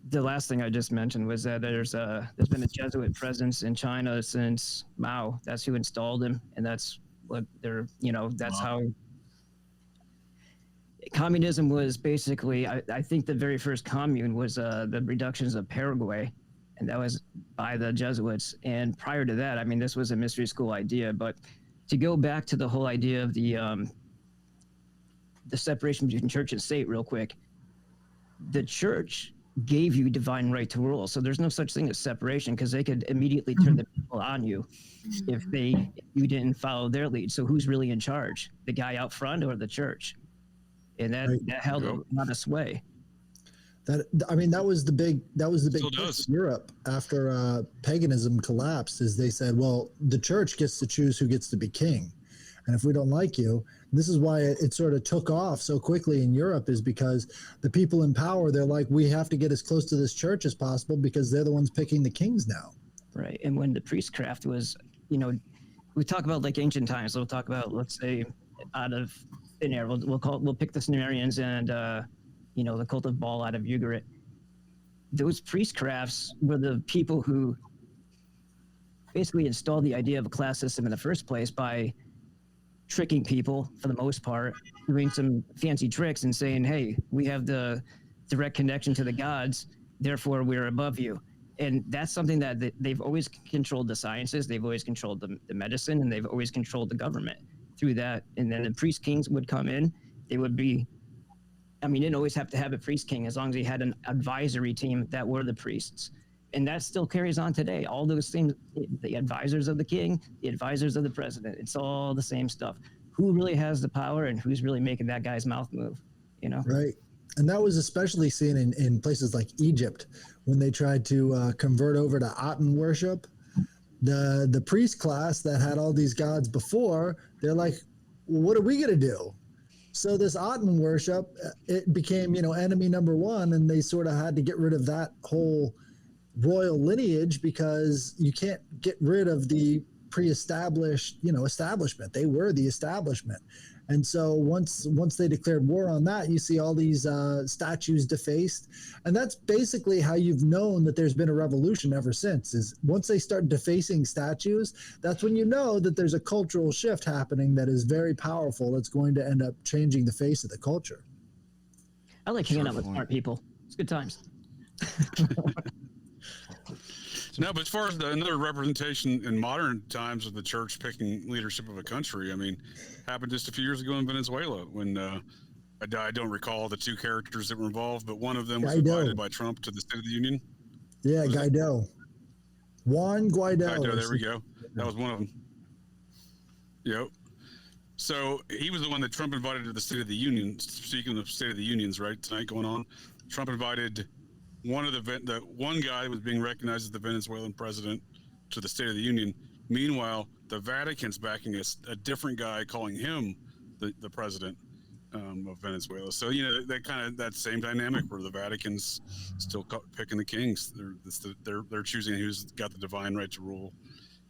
the last thing I just mentioned was that there's been a Jesuit presence in China since Mao. That's who installed him, and that's what that's how communism was basically. I think the very first commune was the reductions of Paraguay, and that was by the Jesuits. And prior to that, I mean, this was a mystery school idea. But to go back to the whole idea of the separation between church and state, real quick, the church gave you divine right to rule, so there's no such thing as separation, because they could immediately turn the people on you if you didn't follow their lead. So who's really in charge, the guy out front or the church? And that held a lot of sway. That was the big push in Europe after paganism collapsed, is they said, well, the church gets to choose who gets to be king, and if we don't like you. This is why it sort of took off so quickly in Europe, is because the people in power, they're like, we have to get as close to this church as possible because they're the ones picking the kings now. Right. And when the priestcraft was, we talk about like ancient times. We'll talk about, let's say, out of thin air, we'll pick the Sumerians and, the cult of Baal out of Ugarit. those priestcrafts were the people who basically installed the idea of a class system in the first place by tricking people, for the most part, doing some fancy tricks and saying, hey, we have the direct connection to the gods, therefore we're above you. And that's something that they've always controlled the sciences, they've always controlled the medicine, and they've always controlled the government through that. And then the priest kings would come in, they would be, I mean, you didn't always have to have a priest king as long as you had an advisory team that were the priests. And that still carries on today. All those things, the advisors of the king, the advisors of the president, it's all the same stuff. Who really has the power and who's really making that guy's mouth move, you know? Right. And that was especially seen in places like Egypt when they tried to convert over to Aten worship. The priest class that had all these gods before, they're like, well, what are we going to do? So this Aten worship, it became, enemy number one, and they sort of had to get rid of that whole royal lineage because you can't get rid of the pre-established, establishment. They were the establishment. And so once they declared war on that, you see all these statues defaced. And that's basically how you've known that there's been a revolution ever since, is once they start defacing statues, that's when you know that there's a cultural shift happening that is very powerful, that's going to end up changing the face of the culture. I like hanging out with smart people. It's good times. No, but as far as another representation in modern times of the church picking leadership of a country, I mean, happened just a few years ago in Venezuela when I don't recall the two characters that were involved, but one of them was invited by Trump to the State of the Union. Yeah, Guaido. Juan Guaido. Guaido, there we go. That was one of them. Yep. So he was the one that Trump invited to the State of the Union. Speaking of State of the Unions, right, tonight going on, Trump invited one of the one guy was being recognized as the Venezuelan president to the State of the Union. Meanwhile, the Vatican's backing a different guy, calling him the president of Venezuela. So that same dynamic where the Vatican's still picking the kings. They're choosing who's got the divine right to rule,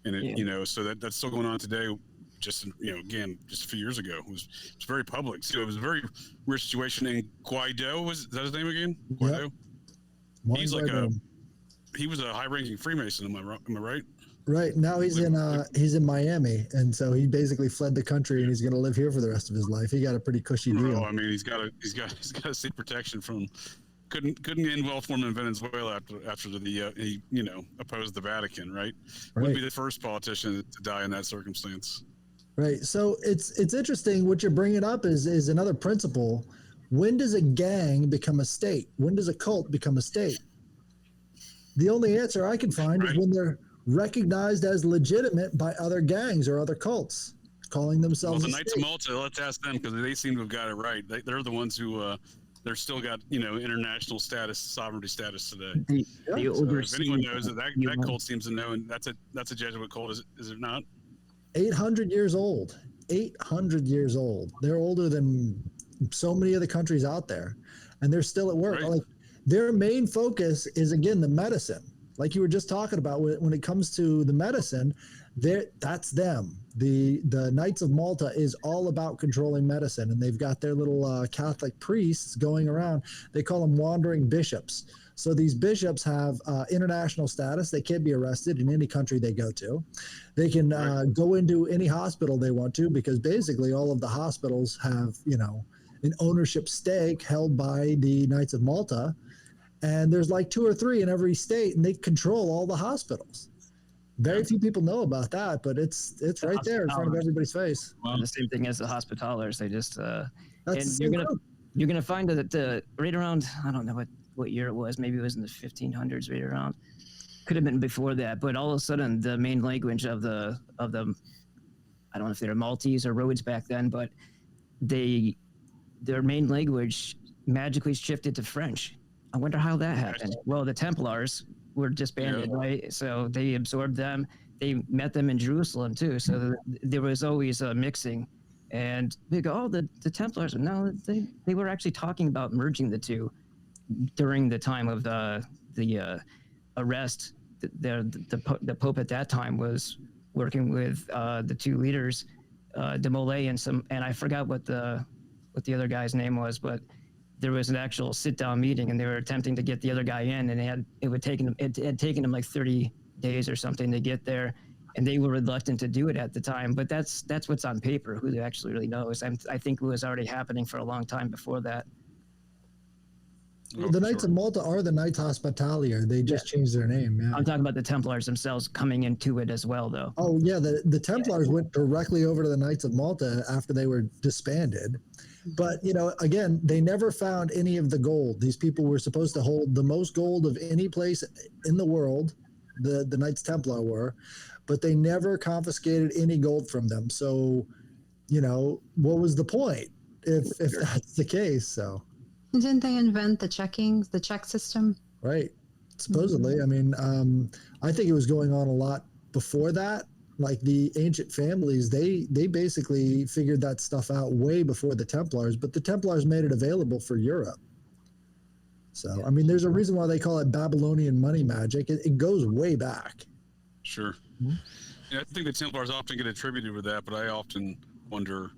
and it so that's still going on today. Just again, just a few years ago, it was very public. So it was a very weird situation. And Guaido is that his name again? Guaido. Yep. He's he was a high-ranking Freemason. Am I right? Right. Now he's in Miami, and so he basically fled the country, and he's going to live here for the rest of his life. He got a pretty cushy deal. I mean, he's got to seek protection from. Couldn't end well for him in Venezuela after he opposed the Vatican. Right. Wouldn't be the first politician to die in that circumstance. Right. So it's interesting. What you're bringing up is another principle. When does a gang become a state? When does a cult become a state? The only answer I can find is when they're recognized as legitimate by other gangs or other cults, calling themselves. Well, the Knights of Malta, let's ask them because they seem to have got it right. They're the ones who they're still got international status, sovereignty status today. So if anyone knows that cult seems to know, and that's a Jesuit cult, is it not? 800 years old. 800 years old. They're older than so many of the countries out there, and they're still at work. Like, their main focus is, again, the medicine. Like you were just talking about, when it comes to the medicine, that's them. The Knights of Malta is all about controlling medicine, and they've got their little Catholic priests going around. They call them wandering bishops. So these bishops have international status. They can't be arrested in any country they go to. They can go into any hospital they want to, because basically all of the hospitals have, an ownership stake held by the Knights of Malta. And there's like 2 or 3 in every state, and they control all the hospitals. Very few people know about that, but it's right there in front of everybody's face. Well, the same thing as the Hospitallers. They just and you're gonna find that right around, I don't know what year it was. Maybe it was in the 1500s, right around. Could have been before that, but all of a sudden the main language of the I don't know if they were Maltese or Rhodes back then, but their main language magically shifted to French. I wonder how that happened. Well, the Templars were disbanded, right? So they absorbed them. They met them in Jerusalem too. So there was always a mixing. And they go, oh, the Templars. No, they were actually talking about merging the two during the time of the arrest. The Pope at that time was working with the two leaders, de Molay and I forgot what the other guy's name was, but there was an actual sit-down meeting, and they were attempting to get the other guy in, and it had taken them like 30 days or something to get there, and they were reluctant to do it at the time. But that's what's on paper. Who actually really knows? I think it was already happening for a long time before that. The Knights of Malta are the Knights Hospitalier. They just changed their name. Yeah. I'm talking about the Templars themselves coming into it as well, though. Oh yeah, the Templars went directly over to the Knights of Malta after they were disbanded. But again, they never found any of the gold. These people were supposed to hold the most gold of any place in the world. The Knights Templar were, but they never confiscated any gold from them. So, what was the point if that's the case? So. Didn't they invent the check system? Right. Supposedly. I mean, I think it was going on a lot before that. Like the ancient families, they basically figured that stuff out way before the Templars, but the Templars made it available for Europe. So, I mean, there's a reason why they call it Babylonian money magic. It goes way back. Sure. Yeah, I think the Templars often get attributed with that, but I often wonder,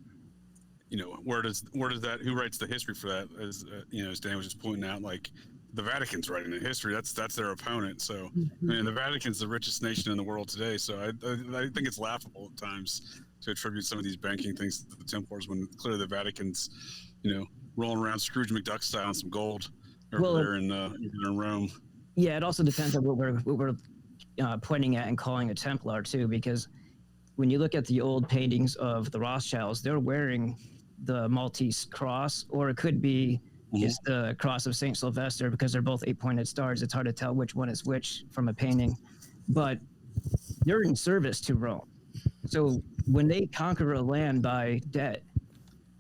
where does that, who writes the history for that? As as Dan was just pointing out, like the Vatican's writing the history. That's their opponent. So, I mean, the Vatican's the richest nation in the world today. So I think it's laughable at times to attribute some of these banking things to the Templars when clearly the Vatican's, rolling around Scrooge McDuck style on some gold over there in Rome. Yeah, it also depends on what we're pointing at and calling a Templar too, because when you look at the old paintings of the Rothschilds, they're wearing the Maltese cross, or it could be is the cross of Saint Sylvester, because they're both 8-pointed stars. It's hard to tell which one is which from a painting, but they're in service to Rome. So when they conquer a land by debt,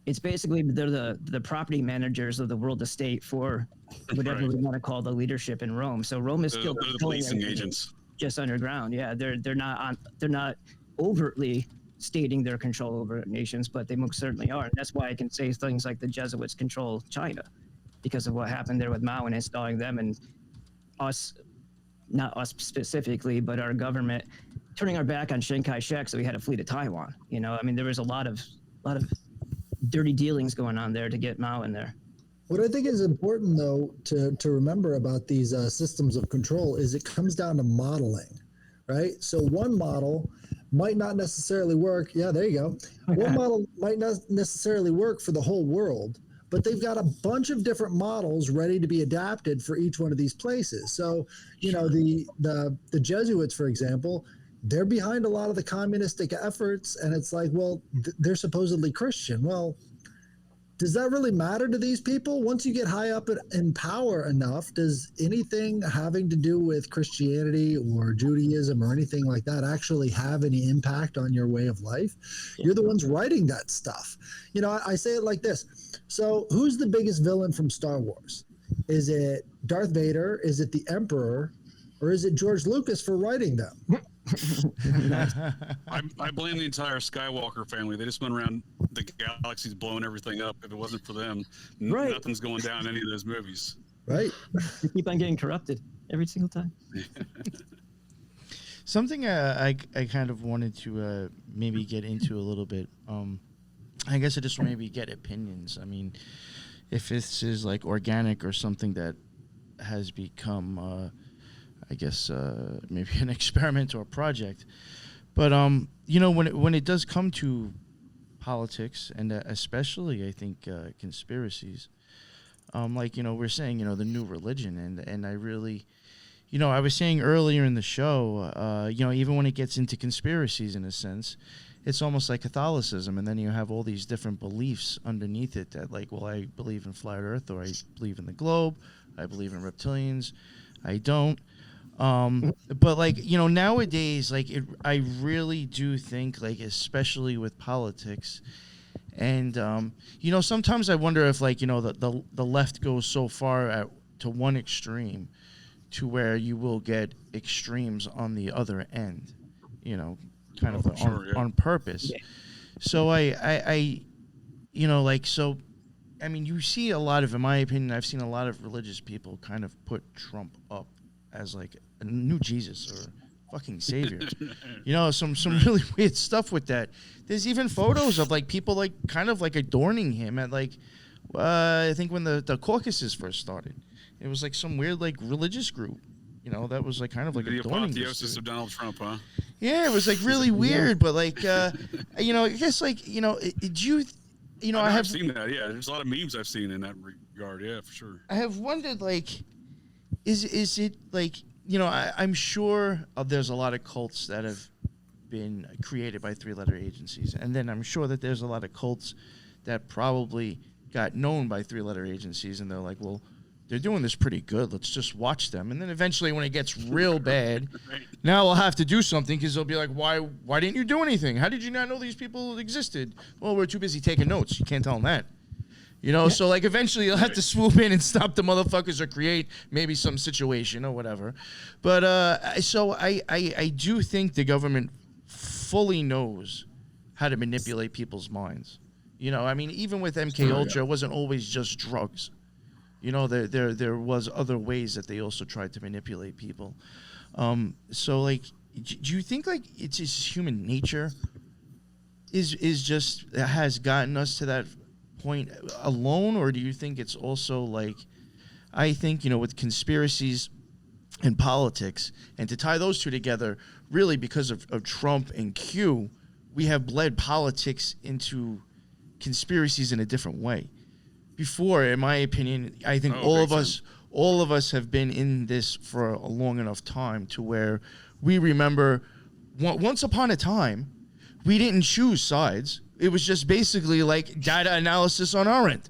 it's basically they're the property managers of the world estate for whatever we want to call the leadership in Rome. So Rome is still the policing agents, just underground. Yeah, they're not overtly stating their control over nations, but they most certainly are. And that's why I can say things like the Jesuits control China, because of what happened there with Mao and installing them, and us, not us specifically, but our government turning our back on Chiang Kai-shek, so we had to flee to Taiwan. I mean, there was a lot of dirty dealings going on there to get Mao in there. What I think is important, though, to remember about these systems of control is it comes down to modeling, right? So one model might not necessarily work. Yeah, there you go. One model might not necessarily work for the whole world, but they've got a bunch of different models ready to be adapted for each one of these places. So, the Jesuits, for example, they're behind a lot of the communistic efforts, and it's like, well, they're supposedly Christian. Well, does that really matter to these people? Once you get high up in power enough, does anything having to do with Christianity or Judaism or anything like that actually have any impact on your way of life? You're the ones writing that stuff. I say it like this. So who's the biggest villain from Star Wars? Is it Darth Vader? Is it the Emperor? Or is it George Lucas for writing them? I blame the entire Skywalker family. They just went around the galaxies blowing everything up. If it wasn't for them, nothing's going down in any of those movies. Right. You keep on getting corrupted every single time. Something I kind of wanted to maybe get into a little bit. I guess I just maybe get opinions. I mean, if this is like organic or something that has become I guess maybe an experiment or a project, but when it does come to politics, and especially I think conspiracies, we're saying the new religion, and I really, I was saying earlier in the show, even when it gets into conspiracies in a sense, it's almost like Catholicism, and then you have all these different beliefs underneath it that I believe in flat Earth, or I believe in the globe, I believe in reptilians, I don't. But nowadays, I really do think, especially with politics, and sometimes I wonder if the left goes so far to one extreme to where you will get extremes on the other end, on purpose. Yeah. So I mean, you see a lot of, in my opinion, I've seen a lot of religious people kind of put Trump up as a new Jesus or fucking savior. Some really weird stuff with that. There's even photos of people kind of adorning him at I think when the caucuses first started, it was like some weird like religious group, that was like kind of like the adorning apotheosis of Donald Trump, huh? Yeah, it was like really weird, but like, I guess like, do you, I've seen that. Yeah, there's a lot of memes I've seen in that regard. Yeah, for sure. I have wondered, like, is it like, I'm sure there's a lot of cults that have been created by three-letter agencies, and then I'm sure that there's a lot of cults that probably got known by three-letter agencies, and they're like, well, they're doing this pretty good. Let's just watch them. And then eventually when it gets real bad, now we'll have to do something because they'll be like, why didn't you do anything? How did you not know these people existed? Well, we're too busy taking notes. You can't tell them that. So like eventually you'll have to swoop in and stop the motherfuckers or create maybe some situation or whatever. But so I do think the government fully knows how to manipulate people's minds. Even with MK Ultra, it wasn't always just drugs. There was other ways that they also tried to manipulate people. So like, do you think like it's just human nature is just has gotten us to that point alone, or do you think it's also like, I think with conspiracies and politics, and to tie those two together, really because of Trump and Q, we have bled politics into conspiracies in a different way. Before, in my opinion, I think all of us have been in this for a long enough time to where we remember once upon a time, we didn't choose sides. It was just basically like data analysis on our end.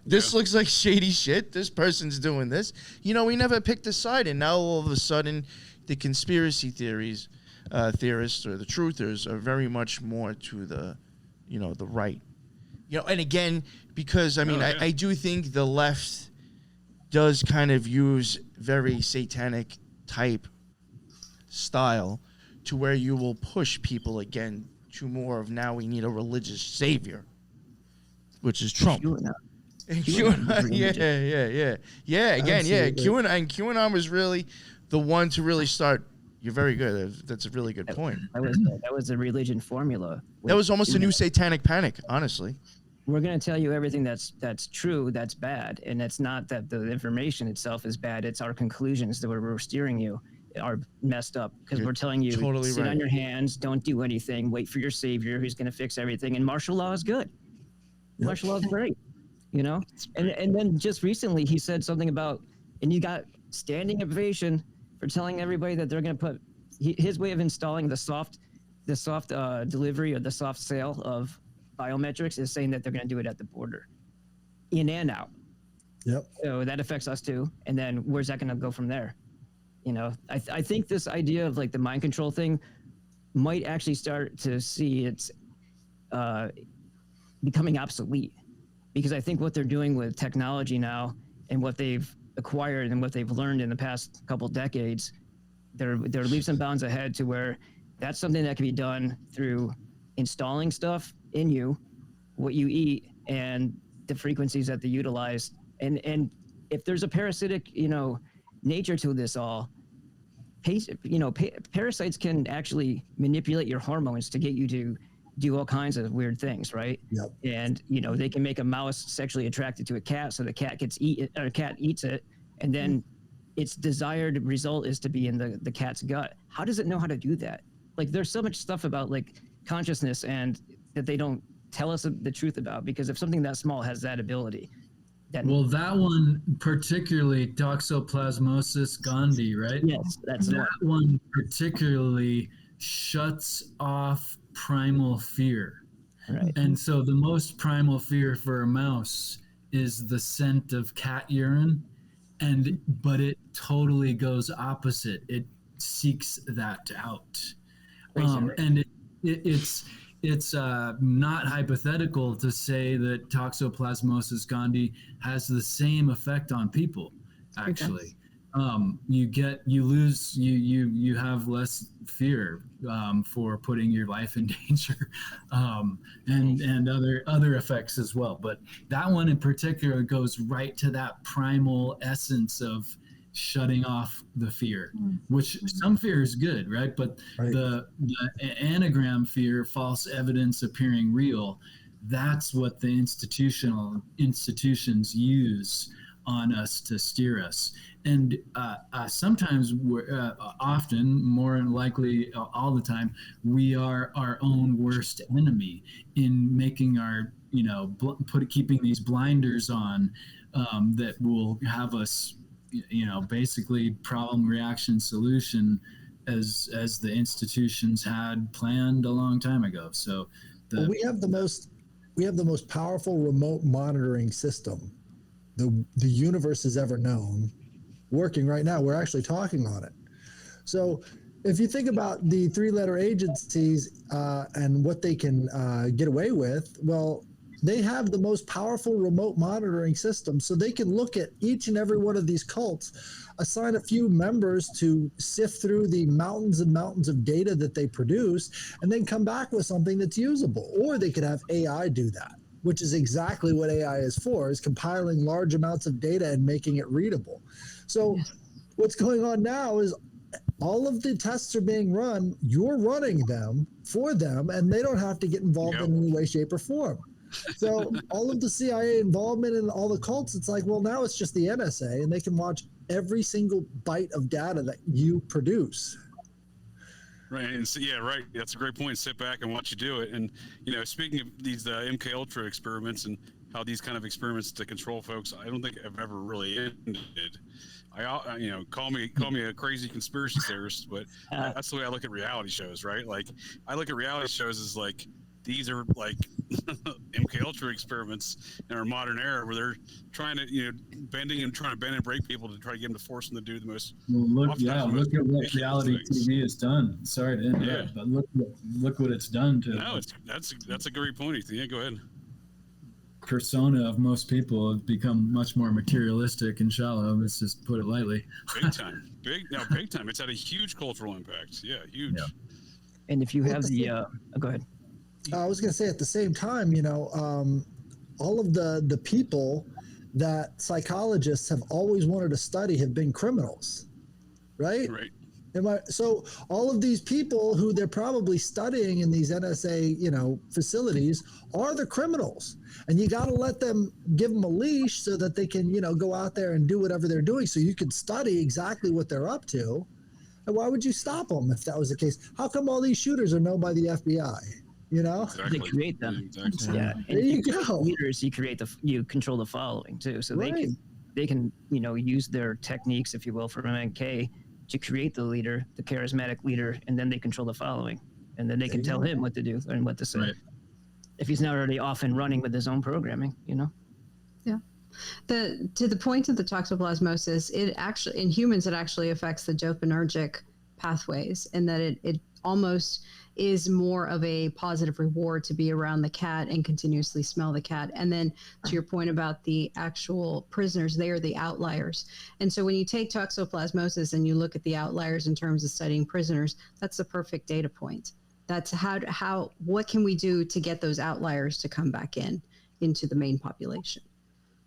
This looks like shady shit. This person's doing this. We never picked a side, and now all of a sudden, the conspiracy theorists or the truthers are very much more to the, the right. And again, because I do think the left does kind of use very satanic type style to where you will push people again to more of now we need a religious savior, which is Trump. QAnon. Yeah. Again, QAnon was really the one to really start. You're very good. That's a really good point. That was the religion formula. That was almost a new satanic panic, honestly. We're going to tell you everything that's true, that's bad. And it's not that the information itself is bad. It's our conclusions that we're steering you are messed up because we're telling you totally sit right. on your hands, don't do anything, wait for your savior who's going to fix everything. And martial law is good. Martial law is great, And then just recently he said something about, and you got standing ovation for telling everybody that they're going to put his way of installing the soft delivery or the soft sale of biometrics is saying that they're going to do it at the border, in and out. Yep. So that affects us too. And then where's that going to go from there? I think this idea of like the mind control thing might actually start to see it's becoming obsolete, because I think what they're doing with technology now and what they've acquired and what they've learned in the past couple decades, they're leaps and bounds ahead to where that's something that can be done through installing stuff in you, what you eat, and the frequencies that they utilize. And if there's a parasitic, nature to this all, parasites can actually manipulate your hormones to get you to do all kinds of weird things, right? Yep. And they can make a mouse sexually attracted to a cat, so the cat eats it, and then its desired result is to be in the cat's gut. How does it know how to do that? Like, there's so much stuff about like consciousness and that they don't tell us the truth about, because if something that small has that ability, well, that one particularly, Toxoplasmosis gondii, right? Yes, that's that one particularly shuts off primal fear. Right. And so the most primal fear for a mouse is the scent of cat urine, but it totally goes opposite. It seeks that out. And it's not hypothetical to say that Toxoplasmosis gondii has the same effect on people, actually. You have less fear for putting your life in danger, and other effects as well. But that one in particular goes right to that primal essence of shutting off the fear, which some fear is good, right? But the anagram fear, false evidence appearing real, That's what the institutions use on us to steer us. And sometimes, often, more likely, all the time, we are our own worst enemy in making our, keeping these blinders on that will have us, basically problem, reaction, solution, as the institutions had planned a long time ago. So we have the most powerful remote monitoring system the universe has ever known, working right now. We're actually talking on it. So if you think about the three-letter agencies and what they can get away with, well, they have the most powerful remote monitoring system. So they can look at each and every one of these cults, assign a few members to sift through the mountains and mountains of data that they produce, and then come back with something that's usable. Or they could have AI do that, which is exactly what AI is for, is compiling large amounts of data and making it readable. So what's going on now is all of the tests are being run, you're running them for them, and they don't have to get involved in any way, shape, or form. So all of the CIA involvement in all the cults, it's like, well, now it's just the NSA, and they can watch every single byte of data that you produce. Right, and so, right. That's a great point. Sit back and watch you do it. And speaking of these MK Ultra experiments and how these kind of experiments to control folks, I don't think have ever really ended. Call me a crazy conspiracy theorist, but that's the way I look at reality shows, right? Like, I look at reality shows as like, these are like MK Ultra experiments in our modern era, where they're trying to, bend and break people to try to get them to force them to do the most. Well, look at what reality TV has done. Sorry to interrupt, but look what it's done to. No, that's a great point, Ethan. Yeah, go ahead. Persona of most people have become much more materialistic and shallow. Let's just put it lightly. Big time. Big time. It's had a huge cultural impact. Yeah, huge. Yeah. And if you have go ahead. I was going to say, at the same time, all of the people that psychologists have always wanted to study have been criminals, right? Right. So all of these people who they're probably studying in these NSA, facilities are the criminals, and you got to let them, give them a leash so that they can, go out there and do whatever they're doing. So you can study exactly what they're up to. And why would you stop them if that was the case? How come all these shooters are known by the FBI? Exactly. They create them. Exactly. Yeah. There you go. Leaders, you control the following too, so they can use their techniques, if you will, from MK to create the leader, the charismatic leader, and then they control the following, and then they can tell him what to do and what to say. Right. If he's not already off and running with his own programming, Yeah. To the point of the toxoplasmosis, it actually, in humans, it actually affects the dopaminergic pathways, and that it almost is more of a positive reward to be around the cat and continuously smell the cat. And then to your point about the actual prisoners, they are the outliers. And so when you take toxoplasmosis and you look at the outliers in terms of studying prisoners, that's the perfect data point. That's what can we do to get those outliers to come back into the main population?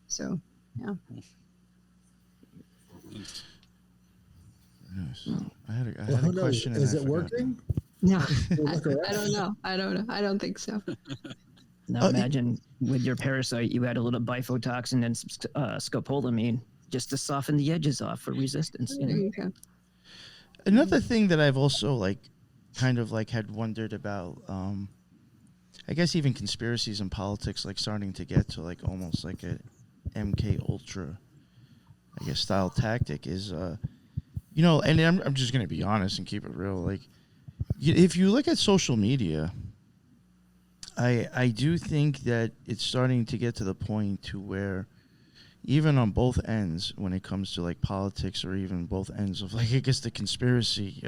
So, yeah. Yes. I had a question. Is it working? No, I don't know. I don't think so. Now imagine with your parasite, you add a little bifotoxin and scopolamine just to soften the edges off for resistance. There you go. Another thing that I've also had wondered about, I guess even conspiracies and politics, starting to get to almost like a MK Ultra, I guess, style tactic is, and I'm just going to be honest and keep it real. If you look at social media, I do think that it's starting to get to the point to where even on both ends, when it comes to politics, or even both ends of I guess the conspiracy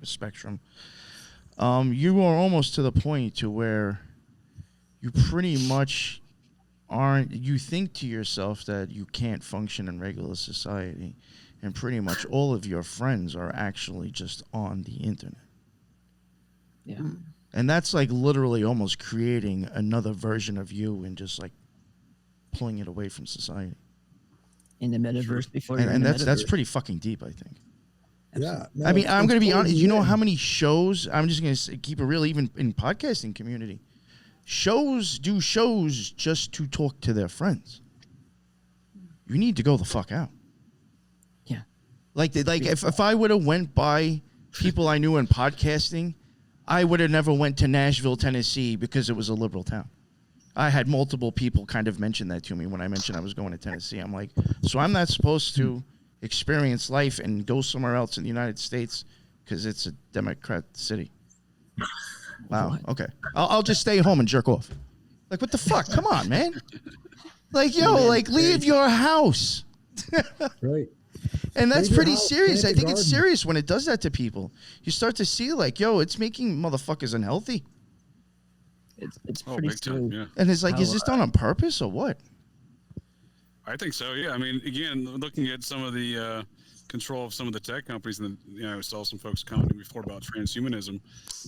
spectrum, you are almost to the point to where you pretty much you think to yourself that you can't function in regular society, and pretty much all of your friends are actually just on the internet. Yeah. And that's literally almost creating another version of you and just pulling it away from society. In the metaverse before. And that's pretty fucking deep, I think. Yeah. No, I mean, I'm going to be honest. You know how many shows, I'm just going to keep it real, even in podcasting community, do shows just to talk to their friends. You need to go the fuck out. Yeah. Like if I would have went by people I knew in podcasting, I would have never went to Nashville, Tennessee, because it was a liberal town. I had multiple people kind of mention that to me when I mentioned I was going to Tennessee. I'm like, so I'm not supposed to experience life and go somewhere else in the United States because it's a Democrat city. Wow. Okay. I'll just stay home and jerk off. Like, what the fuck? Come on, man. Like, like, leave your house. Right. And that's Leave your pretty house, serious. I plant a think it's garden. serious when it does that to people. You start to see, like, it's making motherfuckers unhealthy. It's Oh, pretty big time. scary. Yeah. And it's like, How, is this done on purpose or what? I think so. Yeah. I mean, again, looking at some of the control of some of the tech companies, and I saw some folks commenting before about transhumanism.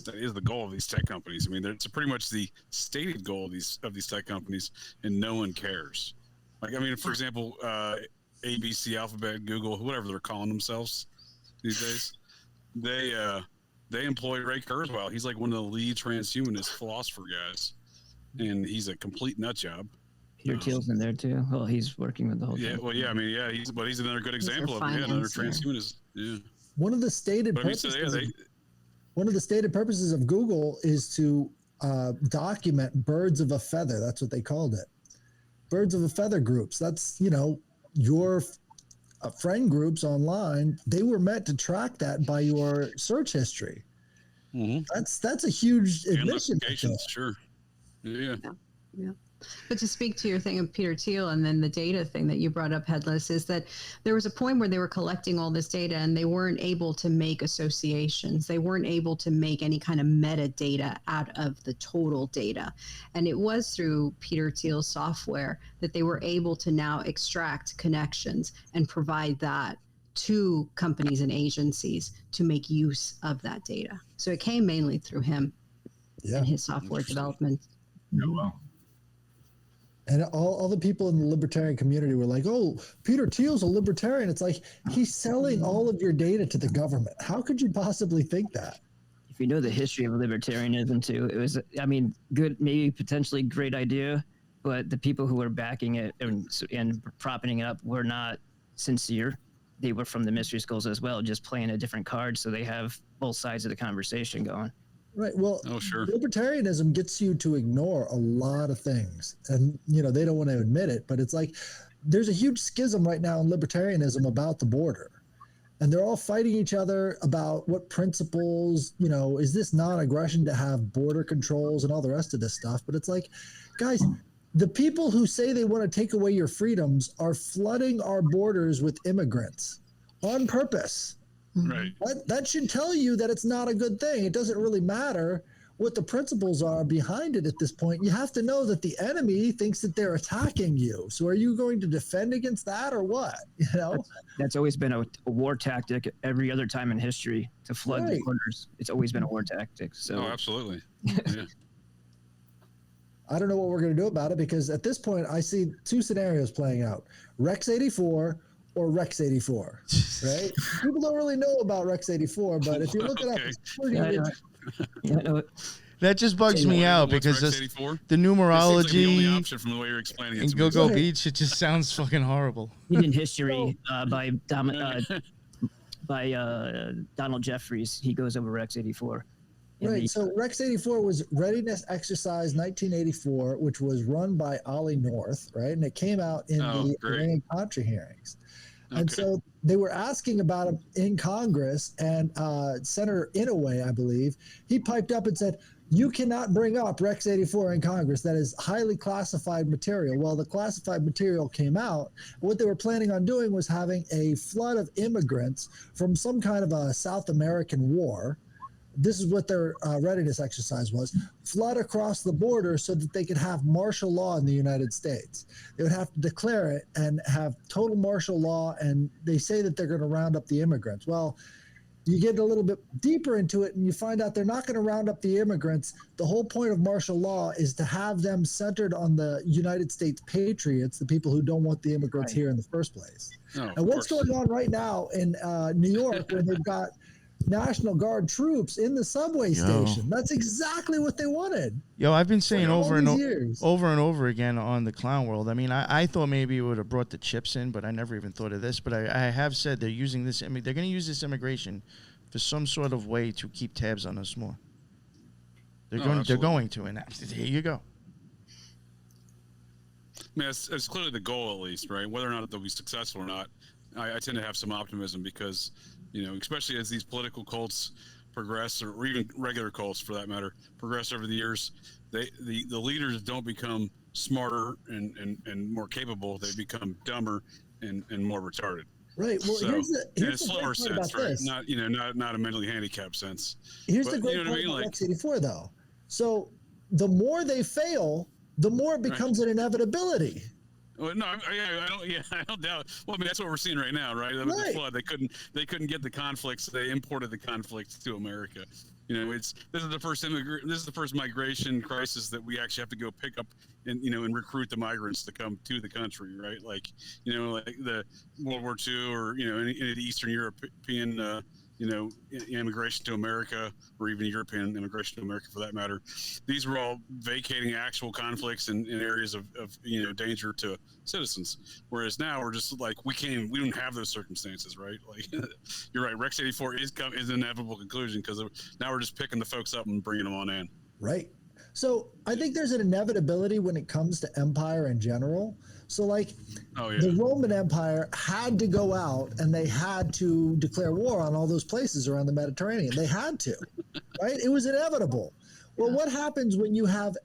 That is the goal of these tech companies. I mean, it's pretty much the stated goal of these tech companies, and no one cares. Like, I mean, for example, ABC, Alphabet, Google, whatever they're calling themselves these days, they employ Ray Kurzweil. He's like one of the lead transhumanist philosopher guys, and he's a complete nut job. Peter Thiel's in there too. Well, he's working with the whole Yeah, thing. well, yeah, I mean, yeah, he's another good example of another transhumanist. Yeah. One of the stated But I mean, purposes. so, yeah, One of the stated purposes of Google is to document birds of a feather. That's what they called it. Birds of a feather groups. That's, your friend groups online. They were meant to track that by your search history. Mm-hmm. That's a huge And admission. locations, sure. Yeah. Yeah. But to speak to your thing of Peter Thiel and then the data thing that you brought up, Headless, is that there was a point where they were collecting all this data and they weren't able to make associations. They weren't able to make any kind of metadata out of the total data. And it was through Peter Thiel's software that they were able to now extract connections and provide that to companies and agencies to make use of that data. So it came mainly through him and his software development. Oh, well. And all the people in the libertarian community were like, oh, Peter Thiel's a libertarian. It's like, he's selling all of your data to the government. How could you possibly think that? If you know the history of libertarianism too, it was, I mean, good, maybe potentially great idea, but the people who were backing it and propping it up were not sincere. They were from the mystery schools as well, just playing a different card so they have both sides of the conversation going. Right. Well, Oh, sure. libertarianism gets you to ignore a lot of things. And, they don't want to admit it, but it's like there's a huge schism right now in libertarianism about the border. And they're all fighting each other about what principles, is this non-aggression to have border controls and all the rest of this stuff. But it's like, guys, the people who say they want to take away your freedoms are flooding our borders with immigrants on purpose. Right. That should tell you that it's not a good thing. It doesn't really matter what the principles are behind it at this point. You have to know that the enemy thinks that they're attacking you. So are you going to defend against that or what? That's always been a war tactic every other time in history to flood the Right. borders. It's always been a war tactic. So Oh, absolutely. Yeah. I don't know what we're going to do about it because at this point I see two scenarios playing out. Rex 84 or Rex 84, right? People don't really know about Rex 84, but if you look it up, Okay. it's pretty That just bugs me out What's because Rex this, 84? the It seems like the only numerology option from the way you're explaining it in to me. Go-Go Beach, it just sounds fucking horrible. Indian history by Donald Jeffries. He goes over Rex 84. And Right. So Rex 84 was Readiness Exercise 1984, which was run by Ollie North, right? And it came out in Oh, the great. Iran-Contra hearings. And Okay. so they were asking about him in Congress, and Senator Inouye, I believe, he piped up and said, you cannot bring up Rex 84 in Congress. That is highly classified material. Well, the classified material came out. What they were planning on doing was having a flood of immigrants from some kind of a South American war. This is what their readiness exercise was, flood across the border so that they could have martial law in the United States. They would have to declare it and have total martial law, and they say that they're going to round up the immigrants. Well, you get a little bit deeper into it and you find out they're not going to round up the immigrants. The whole point of martial law is to have them centered on the United States patriots, the people who don't want the immigrants here in the first place. Oh, of And what's course. going on right now in New York, where they've got National Guard troops in the subway station. That's exactly what they wanted. I've been saying over and over again on the clown world. I mean, I thought maybe it would have brought the chips in, but I never even thought of this. But I have said they're using this. They're going to use this immigration for some sort of way to keep tabs on us more. They're going to, and here you go. I mean, it's clearly the goal, at least, right? Whether or not they'll be successful or not, I tend to have some optimism because, especially as these political cults progress, or even regular cults for that matter, progress over the years, the leaders don't become smarter and more capable. They become dumber and more retarded. Right. Well, here's the slower sense, right? This. Not a mentally handicapped sense. Here's the great part about X84, though. So the more they fail, the more it becomes an inevitability. Well, no, I don't doubt. Well, I mean, that's what we're seeing right now, right? The flood. They couldn't get the conflicts. They imported the conflicts to America. This is the first migration crisis that we actually have to go pick up and recruit the migrants to come to the country, right? Like the World War II or any of the Eastern European immigration to America, or even European immigration to America for that matter. These were all vacating actual conflicts in areas of danger to citizens. Whereas now we're just like, we don't have those circumstances, right? Like, you're right. Rex 84 is an inevitable conclusion because now we're just picking the folks up and bringing them on in. Right. So I think there's an inevitability when it comes to empire in general. So the Roman Empire had to go out and they had to declare war on all those places around the Mediterranean. They had to, right? It was inevitable. Well, what happens when you have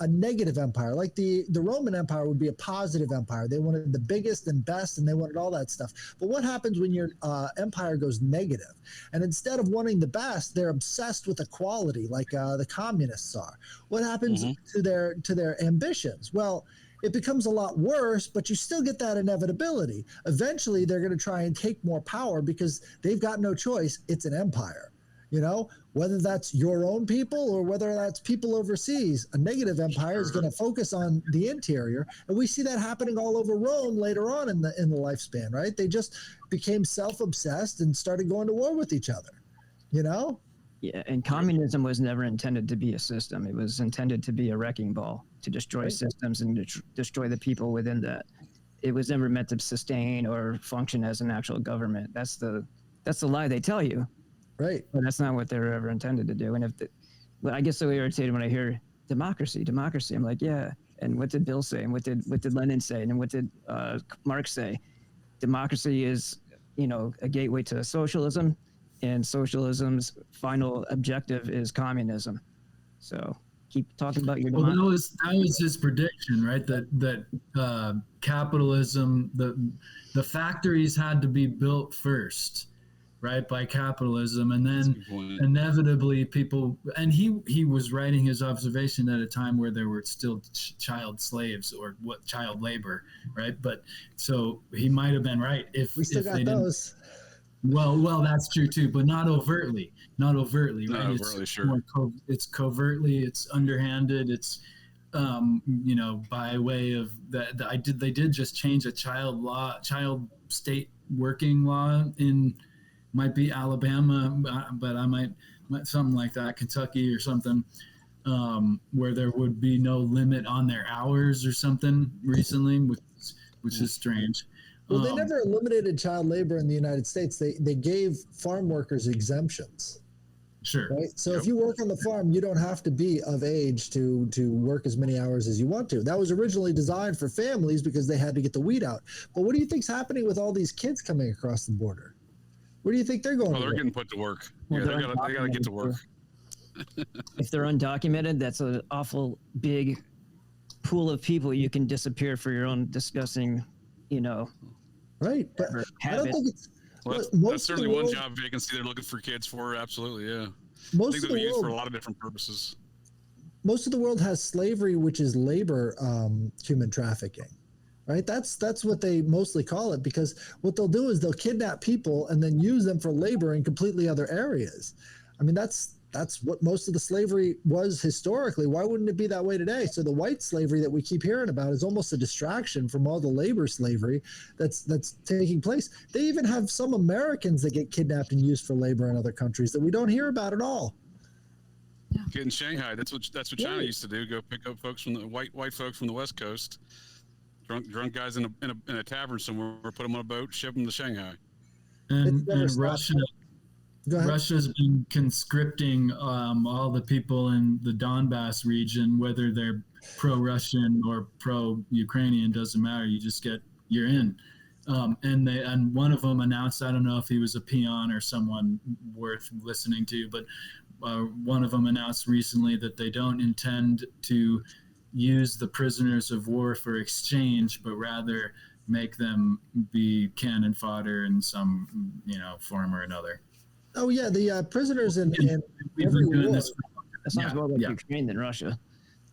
a negative empire? Like the Roman Empire would be a positive empire. They wanted the biggest and best, and they wanted all that stuff. But what happens when your empire goes negative? And instead of wanting the best, they're obsessed with equality, like the communists are. What happens to their ambitions? Well, it becomes a lot worse, but you still get that inevitability. Eventually, they're going to try and take more power because they've got no choice. It's an empire. Whether that's your own people or whether that's people overseas, a negative empire is going to focus on the interior. And we see that happening all over Rome later on in the lifespan, right? They just became self-obsessed and started going to war with each other, Yeah, and communism was never intended to be a system. It was intended to be a wrecking ball, to destroy systems and destroy the people within that. It was never meant to sustain or function as an actual government. That's the lie they tell you. Right. But that's not what they were ever intended to do. And I get so irritated when I hear democracy. I'm like, yeah. And what did Bill say? And what did Lenin say? And what did Marx say? Democracy is, a gateway to socialism, and socialism's final objective is communism. So keep talking about your democracy. Well, that was his prediction, right? That capitalism, the factories had to be built first, right, by capitalism, and then inevitably people, and he was writing his observation at a time where there were still child slaves or child labor, right? But so he might have been right if we still got those. Well, that's true too, but not overtly, right? It's covertly, it's underhanded, it's by way of that. They did just change a child state working law in. Might be Alabama, but I might something like that, Kentucky or something, where there would be no limit on their hours or something recently, which is strange. Well, they never eliminated child labor in the United States. They gave farm workers exemptions. Sure. Right. So if you work on the farm, you don't have to be of age to work as many hours as you want to. That was originally designed for families because they had to get the weed out. But what do you think's happening with all these kids coming across the border? Where do you think they're going? Oh, they're getting put to work. They got to get to work. If they're undocumented, that's an awful big pool of people you can disappear for your own disgusting, Right, but I don't think it's. That's certainly one job vacancy they're looking for kids for. Absolutely, yeah. I think they'll be used for a lot of different purposes. Most of the world has slavery, which is labor, human trafficking. Right, that's what they mostly call it, because what they'll do is they'll kidnap people and then use them for labor in completely other areas. I mean, that's that's what most of the slavery was historically. Why wouldn't it be that way today? So the white slavery that we keep hearing about is almost a distraction from all the labor slavery that's taking place. They even have some Americans that get kidnapped and used for labor in other countries that we don't hear about at all. Get in Shanghai. That's what China used to do. Go pick up folks from the white folks from the West Coast, drunk guys in a tavern somewhere, put them on a boat, ship them to Shanghai. And Russia's been conscripting all the people in the Donbass region, whether they're pro-Russian or pro-Ukrainian, doesn't matter. You're in. And one of them announced, I don't know if he was a peon or someone worth listening to, but one of them announced recently that they don't intend to use the prisoners of war for exchange, but rather make them be cannon fodder in some, form or another. Oh yeah, the prisoners in we've every been doing war. this. That sounds more like Ukraine than Russia.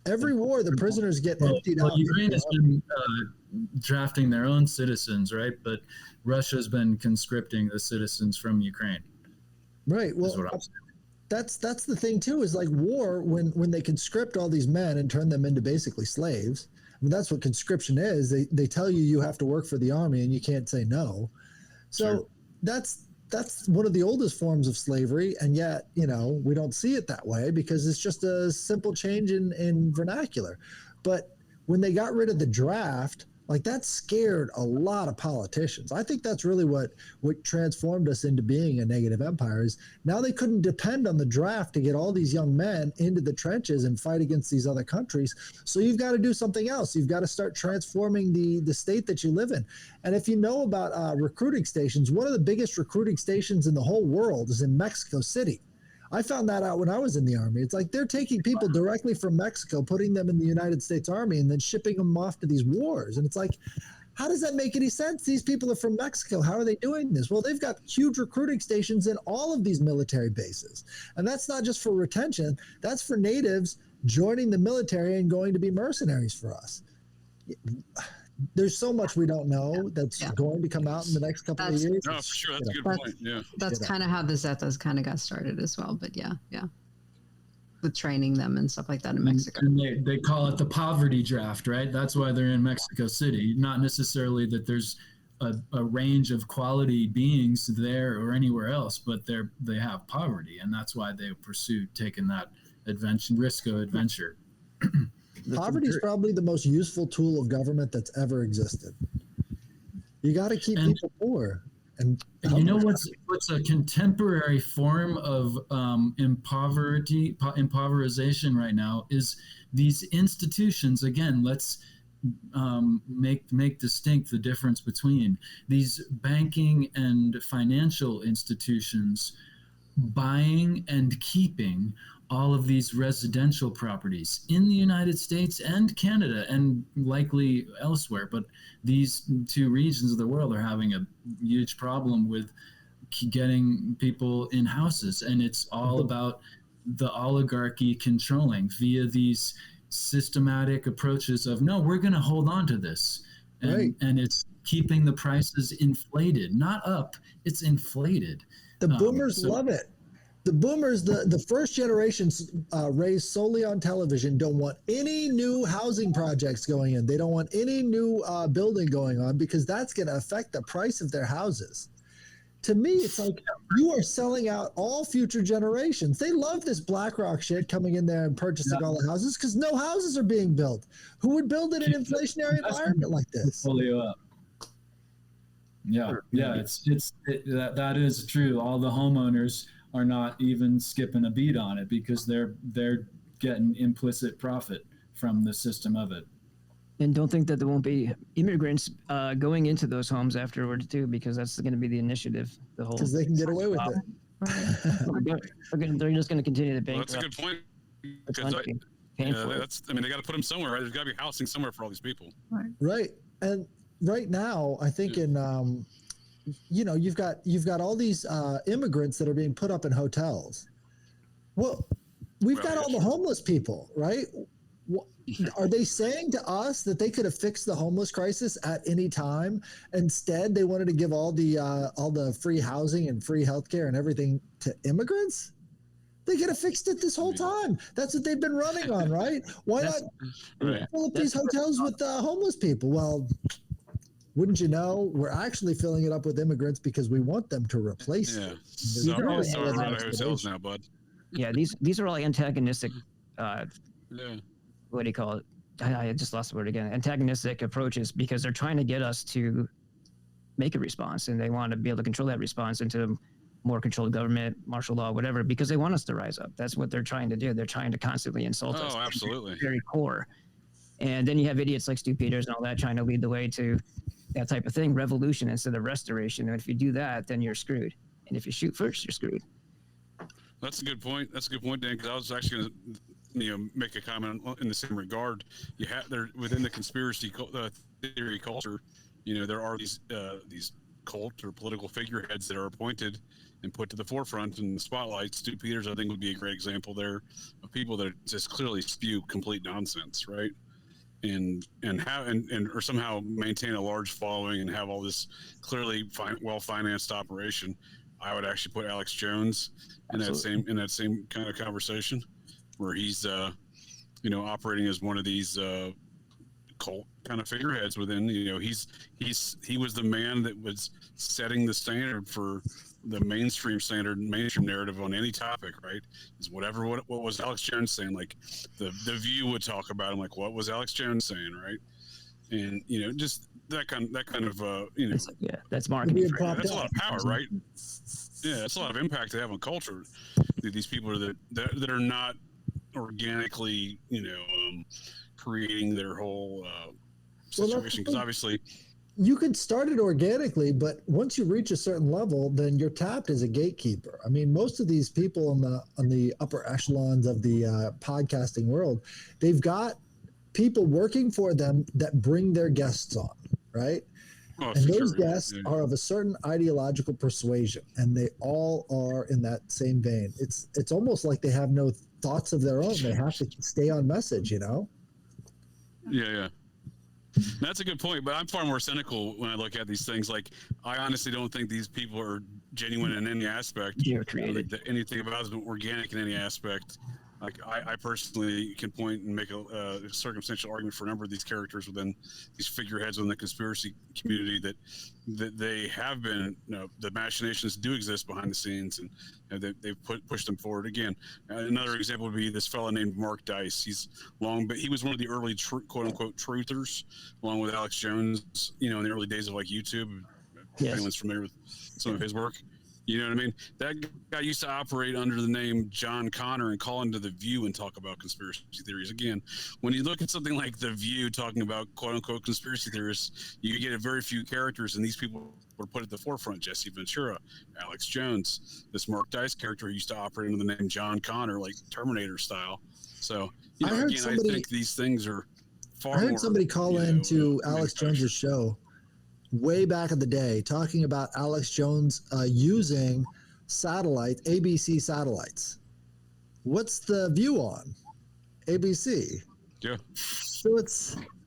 Every war, the prisoners get emptied out. Ukraine has been drafting their own citizens, right? But Russia's been conscripting the citizens from Ukraine. Right. Well, that's the thing too. Is like war when they conscript all these men and turn them into basically slaves. I mean, that's what conscription is. They tell you have to work for the army and you can't say no. So that's one of the oldest forms of slavery, and yet, we don't see it that way because it's just a simple change in vernacular. But when they got rid of the draft, like that scared a lot of politicians. I think that's really what transformed us into being a negative empire is now they couldn't depend on the draft to get all these young men into the trenches and fight against these other countries. So you've got to do something else. You've got to start transforming the state that you live in. And if you know about recruiting stations, one of the biggest recruiting stations in the whole world is in Mexico City. I found that out when I was in the Army. It's like they're taking people directly from Mexico, putting them in the United States Army, and then shipping them off to these wars. And it's like, how does that make any sense? These people are from Mexico. How are they doing this? Well, they've got huge recruiting stations in all of these military bases. And that's not just for retention. That's for natives joining the military and going to be mercenaries for us. There's so much we don't know that's going to come out in the next couple of years. No, for sure. That's a good point. Yeah. That's kind of how the Zetas kind of got started as well. But yeah. With training them and stuff like that in Mexico. And they call it the poverty draft, right? That's why they're in Mexico City. Not necessarily that there's a range of quality beings there or anywhere else, but they have poverty. And that's why they pursue taking that risk of adventure. Poverty is probably the most useful tool of government that's ever existed. You got to keep people poor. And you know what's a contemporary form of impoverization right now is these institutions. Again, let's make distinct the difference between these banking and financial institutions buying and keeping all of these residential properties in the United States and Canada and likely elsewhere. But these two regions of the world are having a huge problem with getting people in houses. And it's all about the oligarchy controlling via these systematic approaches of, no, we're going to hold on to this. And it's keeping the prices inflated, not up, it's inflated. The boomers love it. The boomers, the first generations raised solely on television, don't want any new housing projects going in. They don't want any new building going on because that's going to affect the price of their houses. To me, it's like you are selling out all future generations. They love this BlackRock shit coming in there and purchasing all the houses because no houses are being built. Who would build in an inflationary environment like this? Yeah, that is true. All the homeowners are not even skipping a beat on it because they're getting implicit profit from the system of it. And don't think that there won't be immigrants going into those homes afterwards too, because that's going to be the initiative. Because they can get away with it. They're just going to continue to bankrupt. Well, that's a good point. They got to put them somewhere, right? There's got to be housing somewhere for all these people. Right. And right now, I think in you've got all these immigrants that are being put up in hotels. Well, we've got all the homeless people, right? Are they saying to us that they could have fixed the homeless crisis at any time? Instead, they wanted to give all the free housing and free healthcare and everything to immigrants? They could have fixed it this whole time. That's what they've been running on, right? Why not fill up these hotels with homeless people? Well, wouldn't you know, we're actually filling it up with immigrants because we want them to replace it. So we're out of hotels now, bud. Yeah, these are all antagonistic. Yeah. What do you call it? I just lost the word again. Antagonistic approaches, because they're trying to get us to make a response, and they want to be able to control that response into more controlled government, martial law, whatever, because they want us to rise up. That's what they're trying to do. They're trying to constantly insult us. Oh, absolutely. Very core. And then you have idiots like Stu Peters and all that trying to lead the way to that type of thing, revolution instead of restoration. And if you do that, then you're screwed. And if you shoot first, you're screwed. That's a good point. That's a good point, Dan, because I was actually going to make a comment in the same regard. You have there within the conspiracy theory culture, there are these cult or political figureheads that are appointed and put to the forefront in the spotlight. Stu Peters, I think, would be a great example there of people that just clearly spew complete nonsense, right? And or somehow maintain a large following and have all this clearly well-financed operation. I would actually put Alex Jones in that same kind of conversation, where he's operating as one of these cult kind of figureheads within. He was the man that was setting the standard for the mainstream narrative on any topic, right? Is what was Alex Jones saying? Like the View would talk about him, like, what was Alex Jones saying, right? And just that kind of that's marketing. That's a lot of power, right? Yeah, that's a lot of impact they have on culture. These people are that are not organically, creating their whole situation, because obviously you could start it organically, but once you reach a certain level, then you're tapped as a gatekeeper. I mean, most of these people on the upper echelons of the podcasting world, they've got people working for them that bring their guests on, right? And those guests are of a certain ideological persuasion, and they all are in that same vein. It's almost like they have no thoughts of their own. They have to stay on message, Yeah. That's a good point, but I'm far more cynical when I look at these things. Like, I honestly don't think these people are genuine in any aspect. You're created. Anything about them organic in any aspect. Like, I personally can point and make a circumstantial argument for a number of these characters within these figureheads within the conspiracy community that they have been, the machinations do exist behind the scenes, and they've pushed them forward. Again, another example would be this fellow named Mark Dice. He was one of the early quote unquote truthers, along with Alex Jones, in the early days of like YouTube. If anyone's familiar with some of his work. You know what I mean? That guy used to operate under the name John Connor and call into The View and talk about conspiracy theories. Again, when you look at something like The View talking about quote-unquote conspiracy theorists, you get a very few characters, and these people were put at the forefront. Jesse Ventura, Alex Jones, this Mark Dice character who used to operate under the name John Connor, like Terminator style. So, I think these things are far more... I heard somebody call into Alex Jones's show way back in the day, talking about Alex Jones using ABC satellites. What's the View on? ABC. Yeah. So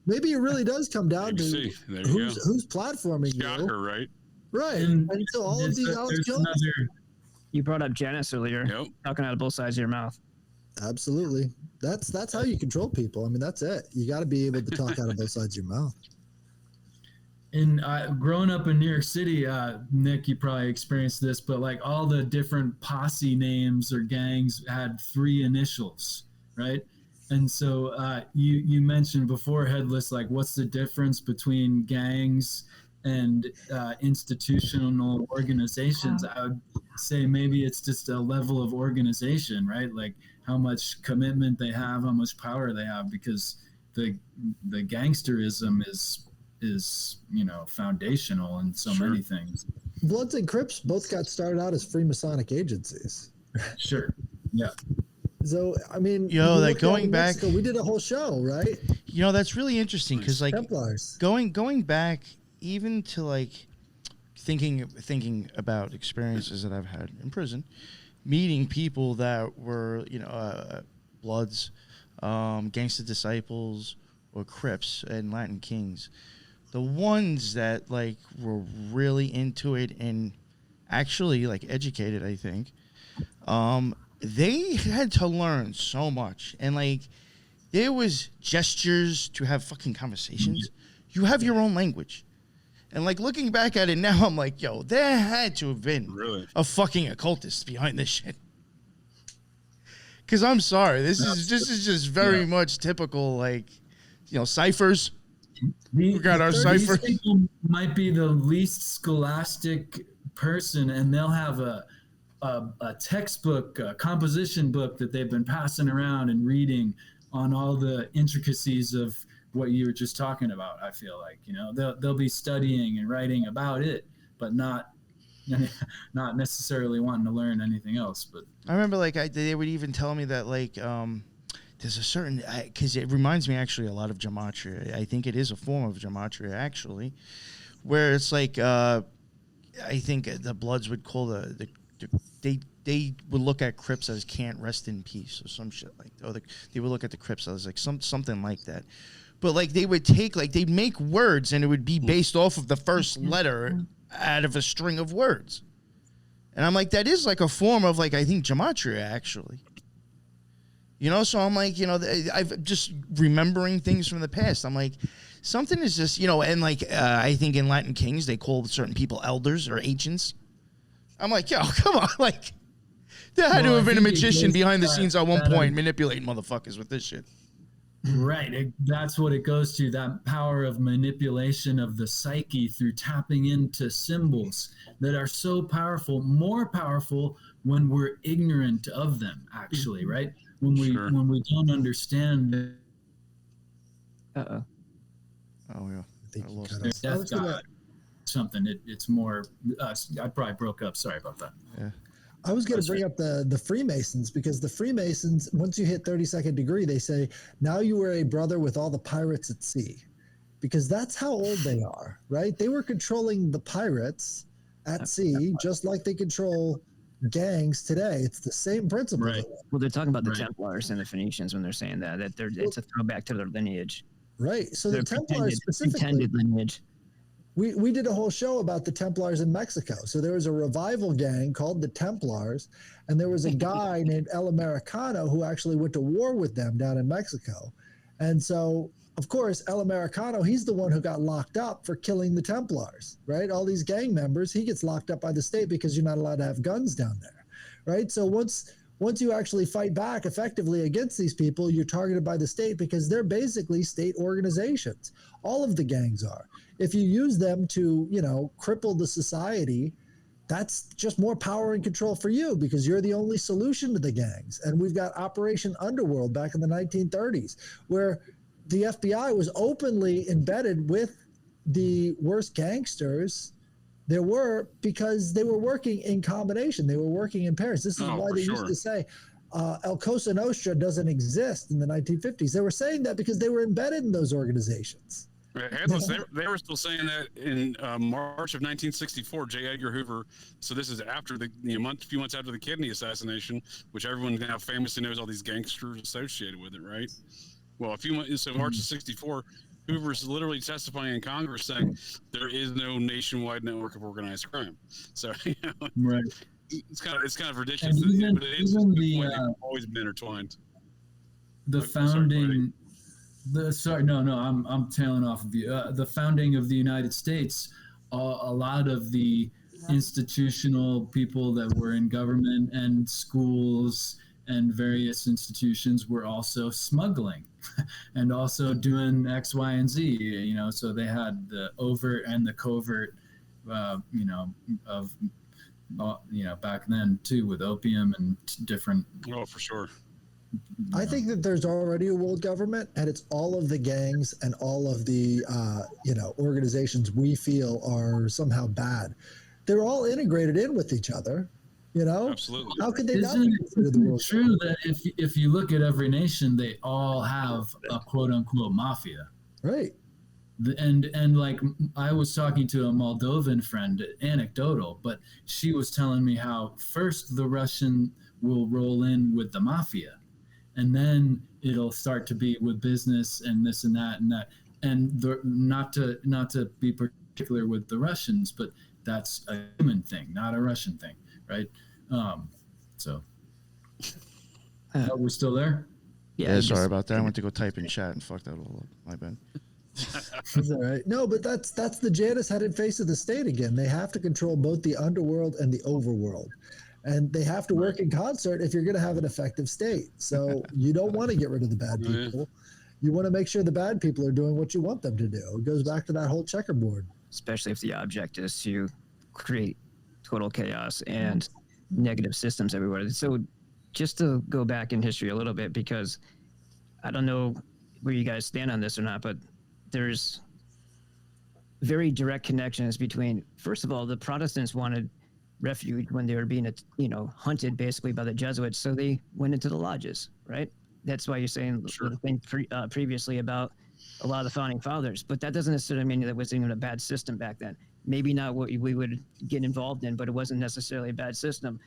maybe it really does come down ABC. To who's platforming Shocker, you. Right? Right. And so all of these Alex Jones. You brought up Janice earlier, talking out of both sides of your mouth. Absolutely. That's how you control people. I mean, that's it. You got to be able to talk out of both sides of your mouth. And growing up in New York City, Nick, you probably experienced this, but like all the different posse names or gangs had 3 initials, right? And so you mentioned before, Headless, like what's the difference between gangs and institutional organizations? I would say maybe it's just a level of organization, right? Like how much commitment they have, how much power they have, because the gangsterism is foundational in so many things. Bloods and Crips both got started out as Freemasonic agencies. Sure. Yeah. So I mean, like going back, Mexico, we did a whole show, right? That's really interesting because like Templars. going back even to like thinking about experiences that I've had in prison, meeting people that were Bloods, Gangster Disciples, or Crips and Latin Kings. The ones that like were really into it and actually like educated, I think, they had to learn so much. And like, there was gestures to have fucking conversations. You have your own language. And like, looking back at it now, I'm like, yo, there had to have been a fucking occultist behind this shit. Because I'm sorry, this is just very much typical, like, you know, ciphers. We got our ciphers. These people might be the least scholastic person, and they'll have a textbook, a composition book that they've been passing around and reading on all the intricacies of what you were just talking about. I feel like, you know, they'll be studying and writing about it, but not necessarily wanting to learn anything else. But I remember, like, they would even tell me that, like, there's a certain, because it reminds me actually a lot of gematria. I think it is a form of gematria, actually, where it's like, I think the Bloods would call they would look at Crips as can't rest in peace or some shit like that. Or they would look at the Crips as like something like that. But like, they would take, like, they'd make words and it would be based off of the first letter out of a string of words. And I'm like, that is like a form of, like, I think gematria, actually. You know, so I'm like, you know, I've just remembering things from the past. I'm like, something is just, you know, and like, I think in Latin Kings, they call certain people elders or ancients. I'm like, yo, come on. Like, there had to have been a magician behind the scenes at one point manipulating motherfuckers with this shit. Right. That's what it goes to, that power of manipulation of the psyche through tapping into symbols that are so powerful, more powerful when we're ignorant of them, actually, right? When we don't understand. Uh-oh. Oh, yeah. I think I you lost cut that. us. Death God, something. It's more. I probably broke up. Sorry about that. Yeah. I was going to bring up the Freemasons, because the Freemasons, once you hit 32nd degree, they say, now you are a brother with all the pirates at sea, because that's how old they are, right? They were controlling the pirates at sea, just like they control gangs today. It's the same principle. Right. Well, they're talking about the Templars and the Phoenicians when they're saying that it's a throwback to their lineage. Right. So Their the Templars specifically, pretended lineage. we did a whole show about the Templars in Mexico. So there was a revival gang called the Templars, and there was a guy named El Americano who actually went to war with them down in Mexico. And so, of course, El Americano, he's the one who got locked up for killing the Templars, right? All these gang members, he gets locked up by the state because you're not allowed to have guns down there, right? So once you actually fight back effectively against these people, you're targeted by the state, because they're basically state organizations. All of the gangs are. If you use them to, you know, cripple the society, that's just more power and control for you, because you're the only solution to the gangs. And we've got Operation Underworld back in the 1930s, where the FBI was openly embedded with the worst gangsters there were, because they were working in combination. They were working in pairs. This is why they used to say El Cosa Nostra doesn't exist in the 1950s. They were saying that because they were embedded in those organizations. Headless, they were still saying that in March of 1964, J. Edgar Hoover. So this is after the few months after the Kennedy assassination, which everyone now famously knows all these gangsters associated with it, right? Well, March of '64, Hoover's literally testifying in Congress saying there is no nationwide network of organized crime. So, you know, Right. it's kind of ridiculous. And but it is they've always been intertwined. The founding. I'm tailing off of you. The founding of the United States, a lot of the institutional people that were in government and schools and various institutions were also smuggling and also doing X, Y, and Z, you know, so they had the overt and the covert, back then too, with opium and different. Oh, for sure. I think that there's already a world government, and it's all of the gangs and all of the, organizations we feel are somehow bad. They're all integrated in with each other, you know? Absolutely. How could they not Isn't be considered the world true government? that if you look at every nation, they all have a quote unquote mafia? Right. And like I was talking to a Moldovan friend, anecdotal, but she was telling me how first the Russian will roll in with the mafia, and then it'll start to be with business and this and that and that. And not to be particular with the Russians, but that's a human thing, not a Russian thing, right? So Oh, we're still there? Yeah, sorry about that. I went to go type in chat and fucked that all up. My bad. That's all right. No, but that's the Janus-headed face of the state again. They have to control both the underworld and the overworld. And they have to work in concert if you're going to have an effective state. So you don't want to get rid of the bad people. You want to make sure the bad people are doing what you want them to do. It goes back to that whole checkerboard. Especially if the object is to create total chaos and negative systems everywhere. So just to go back in history a little bit, because I don't know where you guys stand on this or not, but there's very direct connections between, first of all, the Protestants wanted refuge when they were being, hunted basically by the Jesuits. So they went into the lodges, right? That's why you're saying the thing previously about a lot of the founding fathers, but that doesn't necessarily mean that it was even a bad system back then. Maybe not what we would get involved in, but it wasn't necessarily a bad system.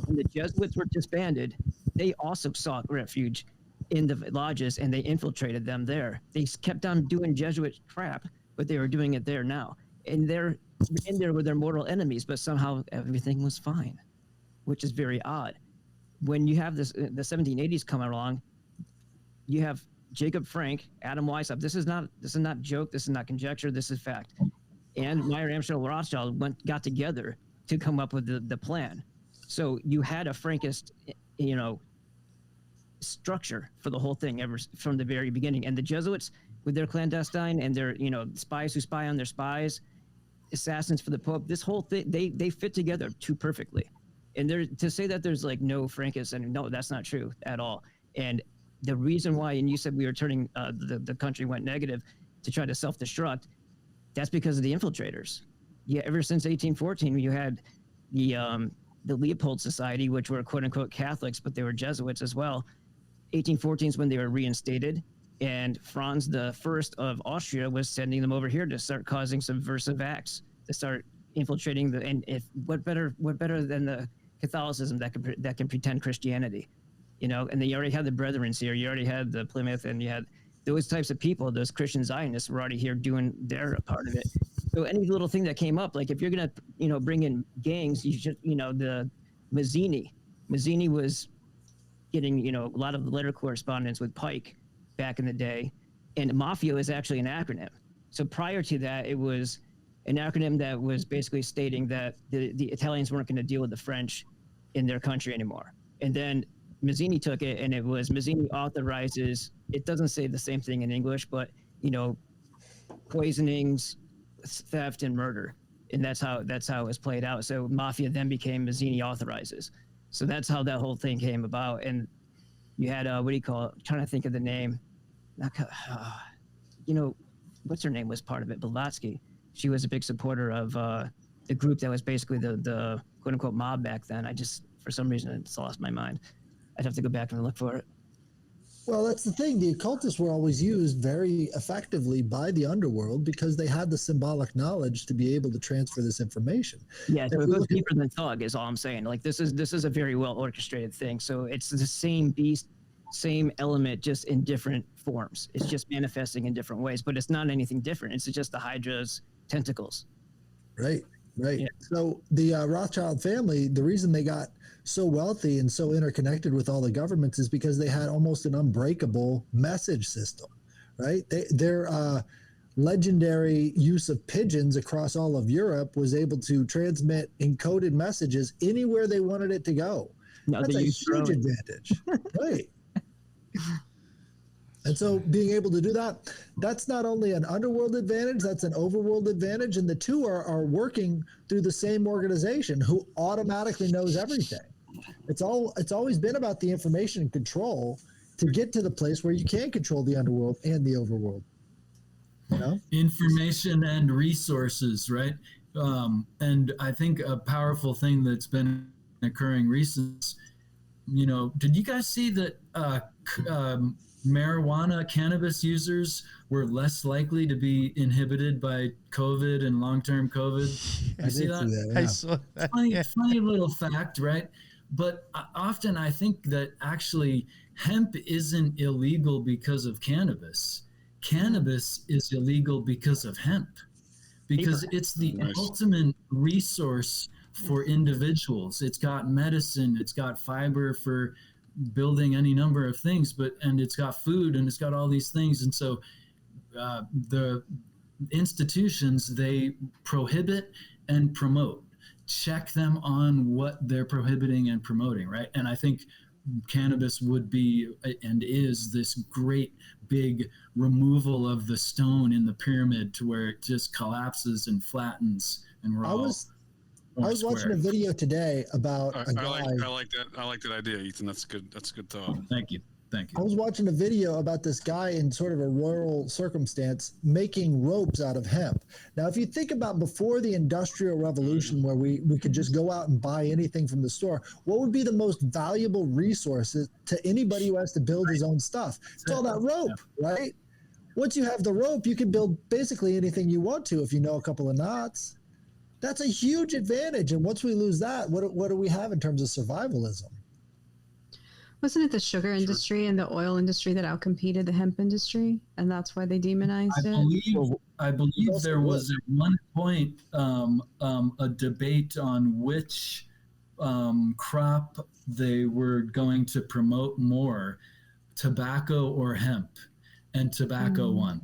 When the Jesuits were disbanded, they also sought refuge in the lodges and they infiltrated them there. They kept on doing Jesuit crap, but they were doing it there now. And they're in there with their mortal enemies, but somehow everything was fine, which is very odd. When you have the 1780s come along, you have Jacob Frank, Adam Weishaupt. This is not joke. This is not conjecture. This is fact. And Meyer Amschel Rothschild got together to come up with the plan. So you had a Frankist, structure for the whole thing ever from the very beginning. And the Jesuits with their clandestine and their, spies who spy on their spies, assassins for the Pope, this whole thing, they fit together too perfectly. And to say that there's like no Frankists, and no, that's not true at all. And the reason why, and you said we were turning, the country went negative to try to self-destruct, that's because of the infiltrators. Yeah, ever since 1814, you had the Leopold Society, which were quote unquote Catholics, but they were Jesuits as well. 1814 is when they were reinstated, and Franz I of Austria was sending them over here to start causing subversive acts, to start infiltrating what better than the Catholicism that can pretend Christianity, and they already had the Brethrens here, you already had the Plymouth, and you had those types of people, those Christian Zionists were already here doing their part of it. So any little thing that came up, like if you're gonna, bring in gangs, you should, the Mazzini was getting, a lot of letter correspondence with Pike back in the day, and Mafia is actually an acronym. So prior to that, it was an acronym that was basically stating that the Italians weren't going to deal with the French in their country anymore. And then Mazzini took it, and it was Mazzini authorizes, it doesn't say the same thing in English, but, poisonings, theft, and murder. And that's how it was played out. So Mafia then became Mazzini authorizes. So that's how that whole thing came about. And you had, what do you call it? I'm trying to think of the name. What's her name was part of it? Blavatsky. She was a big supporter of the group that was basically the quote unquote mob back then. For some reason, it's lost my mind. I'd have to go back and look for it. Well, that's the thing. The occultists were always used very effectively by the underworld because they had the symbolic knowledge to be able to transfer this information. Yeah, so it goes deeper than thug is all I'm saying. Like this is a very well orchestrated thing. So it's the same beast, same element, just in different forms. It's just manifesting in different ways, but it's not anything different. It's just the Hydra's tentacles. Right. Yeah. So the Rothschild family, the reason they got so wealthy and so interconnected with all the governments is because they had almost an unbreakable message system, right? Their legendary use of pigeons across all of Europe was able to transmit encoded messages anywhere they wanted it to go. No, that's a huge advantage, right? And so being able to do that, that's not only an underworld advantage, that's an overworld advantage. And the two are working through the same organization who automatically knows everything. It's always been about the information and control to get to the place where you can control the underworld and the overworld. Information and resources, right? And I think a powerful thing that's been occurring recently, did you guys see that marijuana, cannabis users were less likely to be inhibited by COVID and long-term COVID? I see that. Yeah. I saw that. Funny little fact, right? But often I think that actually hemp isn't illegal because of cannabis. Cannabis is illegal because of hemp, because it's the ultimate resource for individuals. It's got medicine, it's got fiber for building any number of things, and it's got food, and it's got all these things. And so the institutions, they prohibit and promote. Check them on what they're prohibiting and promoting, right? And I think cannabis would be and is this great big removal of the stone in the pyramid to where it just collapses and flattens, and we're all I was watching a video today about a guy. I like that idea, Ethan. That's good. That's a good thought. Thank you. I was watching a video about this guy in sort of a rural circumstance making ropes out of hemp. Now, if you think about before the Industrial Revolution, where we could just go out and buy anything from the store, what would be the most valuable resources to anybody who has to build his own stuff? It's all that rope, right? Once you have the rope, you can build basically anything you want to if you know a couple of knots. That's a huge advantage. And once we lose that, what do we have in terms of survivalism? Wasn't it the sugar industry and the oil industry that outcompeted the hemp industry, and that's why they demonized it? I believe there was at one point a debate on which crop they were going to promote more, tobacco or hemp, and tobacco won.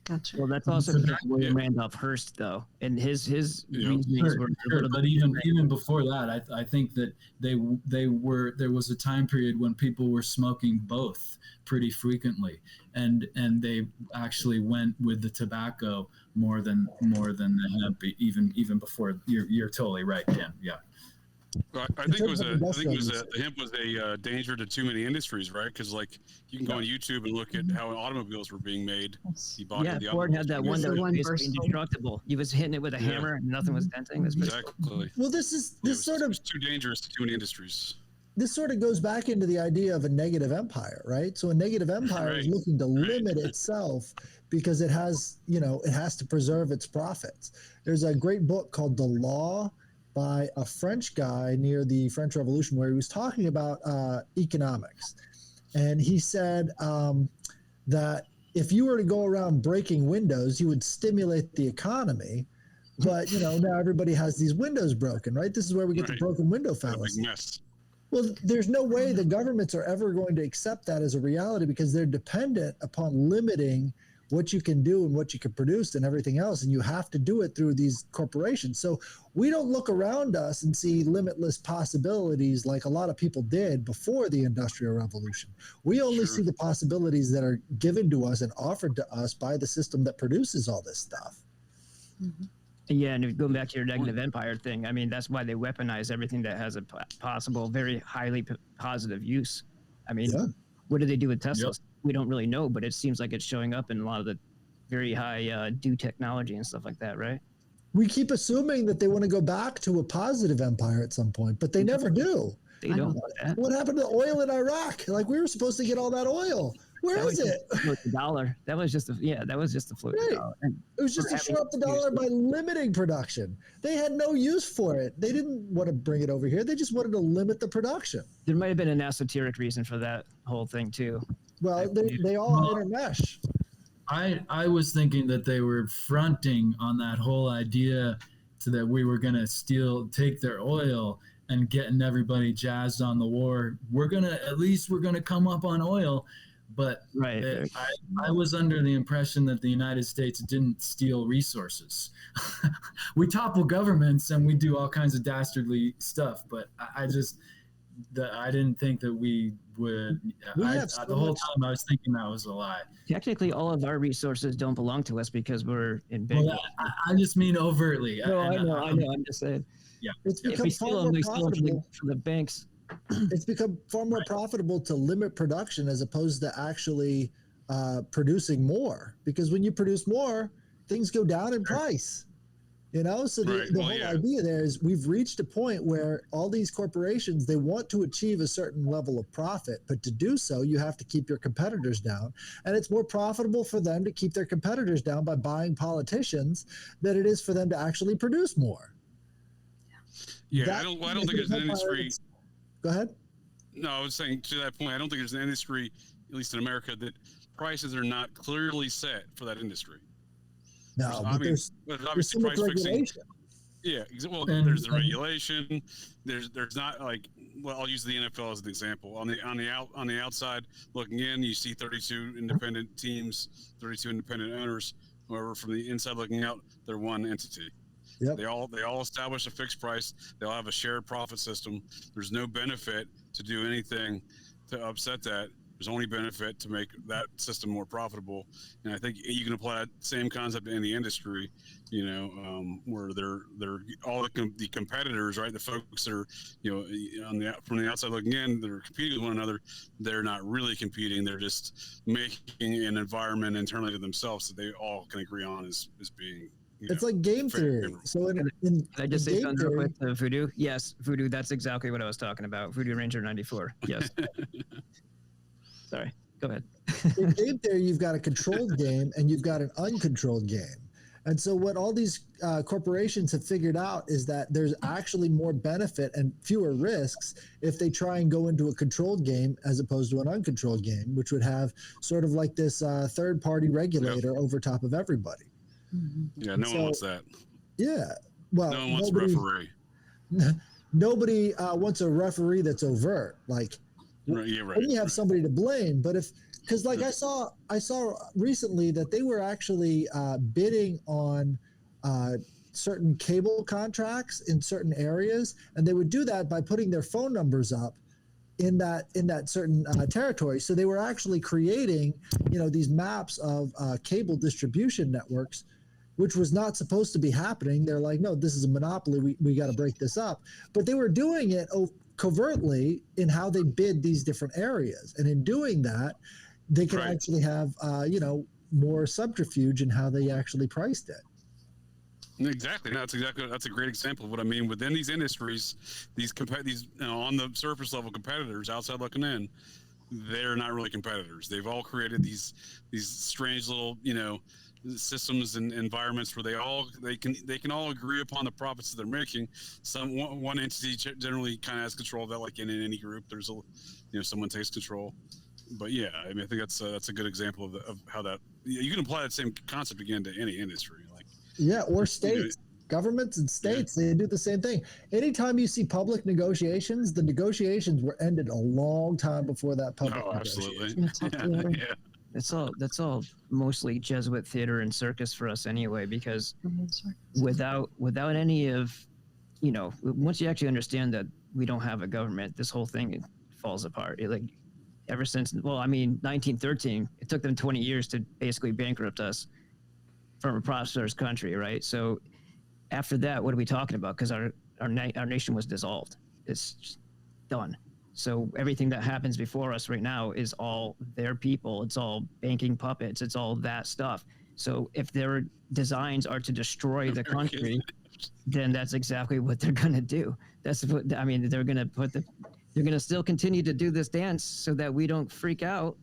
Gotcha. Well, that's also William Randolph Hearst, though, and his reasonings were a little but even before that, I think that there was a time period when people were smoking both pretty frequently, and they actually went with the tobacco more than the hemp, even before. You're totally right, Ken. Yeah. Well, I think the hemp was a danger to too many industries, right? Because like you can go on YouTube and look at how automobiles were being made. Ford had that one that was basically indestructible. You was hitting it with a hammer and nothing was denting. Exactly. Well, this is too dangerous to too many industries. This sort of goes back into the idea of a negative empire, right? So a negative empire is looking to limit itself because it has to preserve its profits. There's a great book called The Law by a French guy near the French Revolution, where he was talking about economics. And he said that if you were to go around breaking windows, you would stimulate the economy. But, now everybody has these windows broken, right? This is where we get the broken window fallacy. Well, there's no way the governments are ever going to accept that as a reality because they're dependent upon limiting what you can do and what you can produce and everything else. And you have to do it through these corporations. So we don't look around us and see limitless possibilities like a lot of people did before the Industrial Revolution. We only see the possibilities that are given to us and offered to us by the system that produces all this stuff. Mm-hmm. Yeah, and going back to your negative empire thing, I mean, that's why they weaponize everything that has a possible, very highly positive use. I mean, what do they do with Tesla? Yep. We don't really know, but it seems like it's showing up in a lot of the very high do technology and stuff like that, right? We keep assuming that they want to go back to a positive empire at some point, but they never do. They don't want that. What happened to the oil in Iraq? Like, we were supposed to get all that oil. Where is it? The dollar. That was just the float of the dollar. It was just to shore up the dollar by limiting production. They had no use for it. They didn't want to bring it over here. They just wanted to limit the production. There might have been an esoteric reason for that whole thing too. Well, they all intermesh. I was thinking that they were fronting on that whole idea that we were going to take their oil and getting everybody jazzed on the war. We're going to come up on oil. But I was under the impression that the United States didn't steal resources. We topple governments and we do all kinds of dastardly stuff. But I didn't think that we would. The whole time I was thinking that was a lie. Technically, all of our resources don't belong to us because we're in big. Well, I just mean overtly. No, I know. I'm just saying. Yeah. It's if we steal them, we steal them from the banks. It's become far more profitable to limit production as opposed to actually producing more. Because when you produce more, things go down in price. So the whole idea there is we've reached a point where all these corporations, they want to achieve a certain level of profit, but to do so, you have to keep your competitors down. And it's more profitable for them to keep their competitors down by buying politicians than it is for them to actually produce more. Yeah, I don't think there's an industry. Go ahead. No, I was saying to that point, I don't think there's an industry, at least in America, that prices are not clearly set for that industry. No, but there's so much regulation. Yeah, well, And- there's the regulation. There's not like, well, I'll use the NFL as an example. On the outside looking in, you see 32 independent teams, 32 independent owners. However, from the inside looking out, they're one entity. Yep. They all establish a fixed price. They all have a shared profit system. There's no benefit to do anything to upset that. There's only benefit to make that system more profitable. And I think you can apply that same concept to any industry, where they're all the competitors, right? The folks that are, from the outside looking in, they're competing with one another. They're not really competing. They're just making an environment internally to themselves that they all can agree on as being. It's like game fair. theory. So in Can I just say game something real theory, quick to Voodoo? Yes, Voodoo, that's exactly what I was talking about. Voodoo Ranger 94. Yes. Sorry, go ahead. in game theory, you've got a controlled game and you've got an uncontrolled game. And so what all these corporations have figured out is that there's actually more benefit and fewer risks if they try and go into a controlled game as opposed to an uncontrolled game, which would have sort of like this third-party regulator over top of everybody. Yeah, no one wants that. Yeah. Well, No one wants a referee. Nobody wants a referee that's overt. Like, Right, yeah, right. then you have somebody to blame. But because like I saw recently that they were actually bidding on certain cable contracts in certain areas, and they would do that by putting their phone numbers up in that certain territory. So they were actually creating, these maps of cable distribution networks, which was not supposed to be happening. They're like, no, this is a monopoly. We got to break this up. But they were doing it covertly in how they bid these different areas. And in doing that, they can actually have, more subterfuge in how they actually priced it. Exactly. That's a great example of what I mean. Within these industries, these on the surface level competitors outside looking in, they're not really competitors. They've all created these strange little, systems and environments where they can all agree upon the profits that they're making. One entity generally kind of has control of that, like in any group. There's someone takes control. But yeah, I mean, I think that's a good example of how that you can apply that same concept again to any industry. Like or states. Governments and states, they do the same thing. Anytime you see public negotiations, the negotiations were ended a long time before that public absolutely. Yeah. That's all mostly Jesuit theater and circus for us anyway, because without any of, once you actually understand that we don't have a government, this whole thing falls apart. Ever since, 1913, it took them 20 years to basically bankrupt us from a prosperous country, right? So after that, what are we talking about? Because our nation was dissolved. It's just done. So everything that happens before us right now is all their people. It's all banking puppets. It's all that stuff. So if their designs are to destroy the country, then that's exactly what they're going to do. That's what, they're going to they're going to still continue to do this dance so that we don't freak out.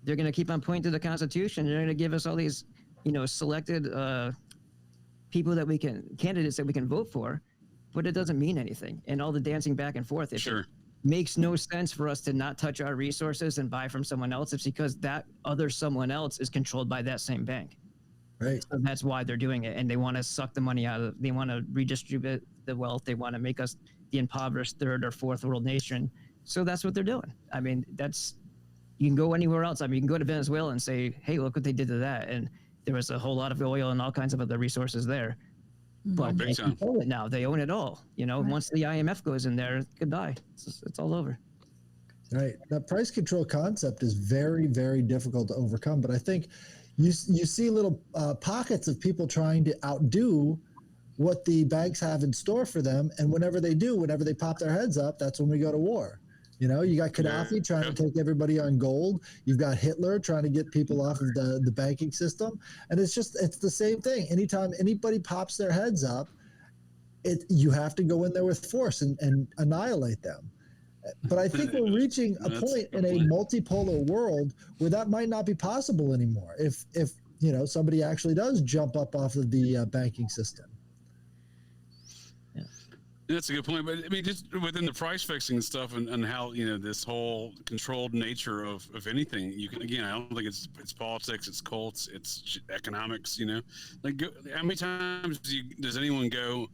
They're going to keep on pointing to the Constitution. They're going to give us all these, selected people candidates that we can vote for, but it doesn't mean anything. And all the dancing back and forth. It makes no sense for us to not touch our resources and buy from someone else. It's because that other someone else is controlled by that same bank. Right. So that's why they're doing it. And they want to suck the money out of, they want to redistribute the wealth. They want to make us the impoverished third or fourth world nation. So that's what they're doing. You can go anywhere else. You can go to Venezuela and say, hey, look what they did to that. And there was a whole lot of oil and all kinds of other resources there. But they control it now. They own it all. Once the IMF goes in there, goodbye. It's all over. Right. That price control concept is very, very difficult to overcome. But I think you see little pockets of people trying to outdo what the banks have in store for them. And whenever they pop their heads up, that's when we go to war. You got Gaddafi trying to take everybody on gold. You've got Hitler trying to get people off of the banking system. And it's the same thing. Anytime anybody pops their heads up, you have to go in there with force and annihilate them. But I think we're reaching a point in a multipolar world where that might not be possible anymore. If somebody actually does jump up off of the banking system. That's a good point, but just within the price fixing and stuff, and how this whole controlled nature of anything. I don't think it's politics, it's cults, it's economics. How many times does anyone go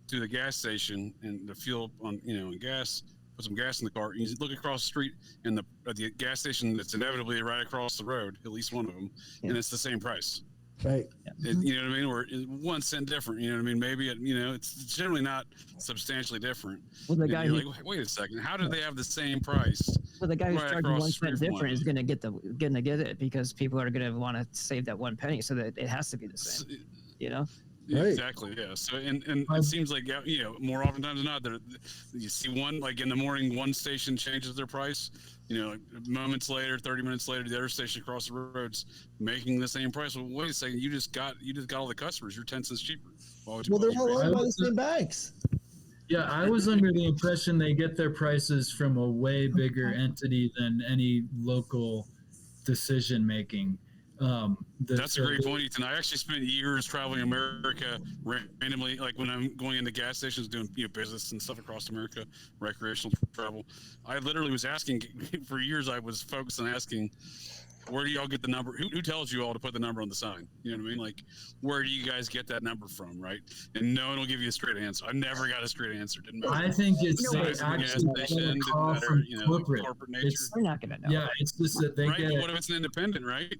to the gas station and to fuel on, gas, put some gas in the car, and you look across the street, and the gas station that's inevitably right across the road, at least one of them, and it's the same price. Right. You know what I mean? Or 1 cent different. You know what I mean? Maybe it's generally not substantially different. Well, the guy you're like, wait a second, how do they have the same price? Well, the guy who's right charging across 1 the street cent from different one? is gonna get it because people are gonna want to save that 1 penny, so that it has to be the same. You know? Yeah, Right. exactly. Yeah. So and it seems like more oftentimes than not, you see one, like in the morning, one station changes their price. Moments later, 30 minutes later, the other station across the road's making the same price. Well, wait a second, you just got all the customers. You're 10 cents cheaper. Well, they're all owned by the same banks. Yeah, I was under the impression they get their prices from a way bigger entity than any local decision making. That's a great point, Ethan. I actually spent years traveling America randomly, like when I'm going into gas stations doing business and stuff across America, recreational travel. I literally was asking for years. I was focused on asking, where do y'all get the number? Who tells you all to put the number on the sign? You know what I mean? Like, where do you guys get that number from, right? And no one will give you a straight answer. I never got a straight answer. Didn't matter. I think it's Size of the gas station, didn't matter, corporate nature. They're not gonna know. Yeah, it's just that they Right, get. but what if it's an independent, right?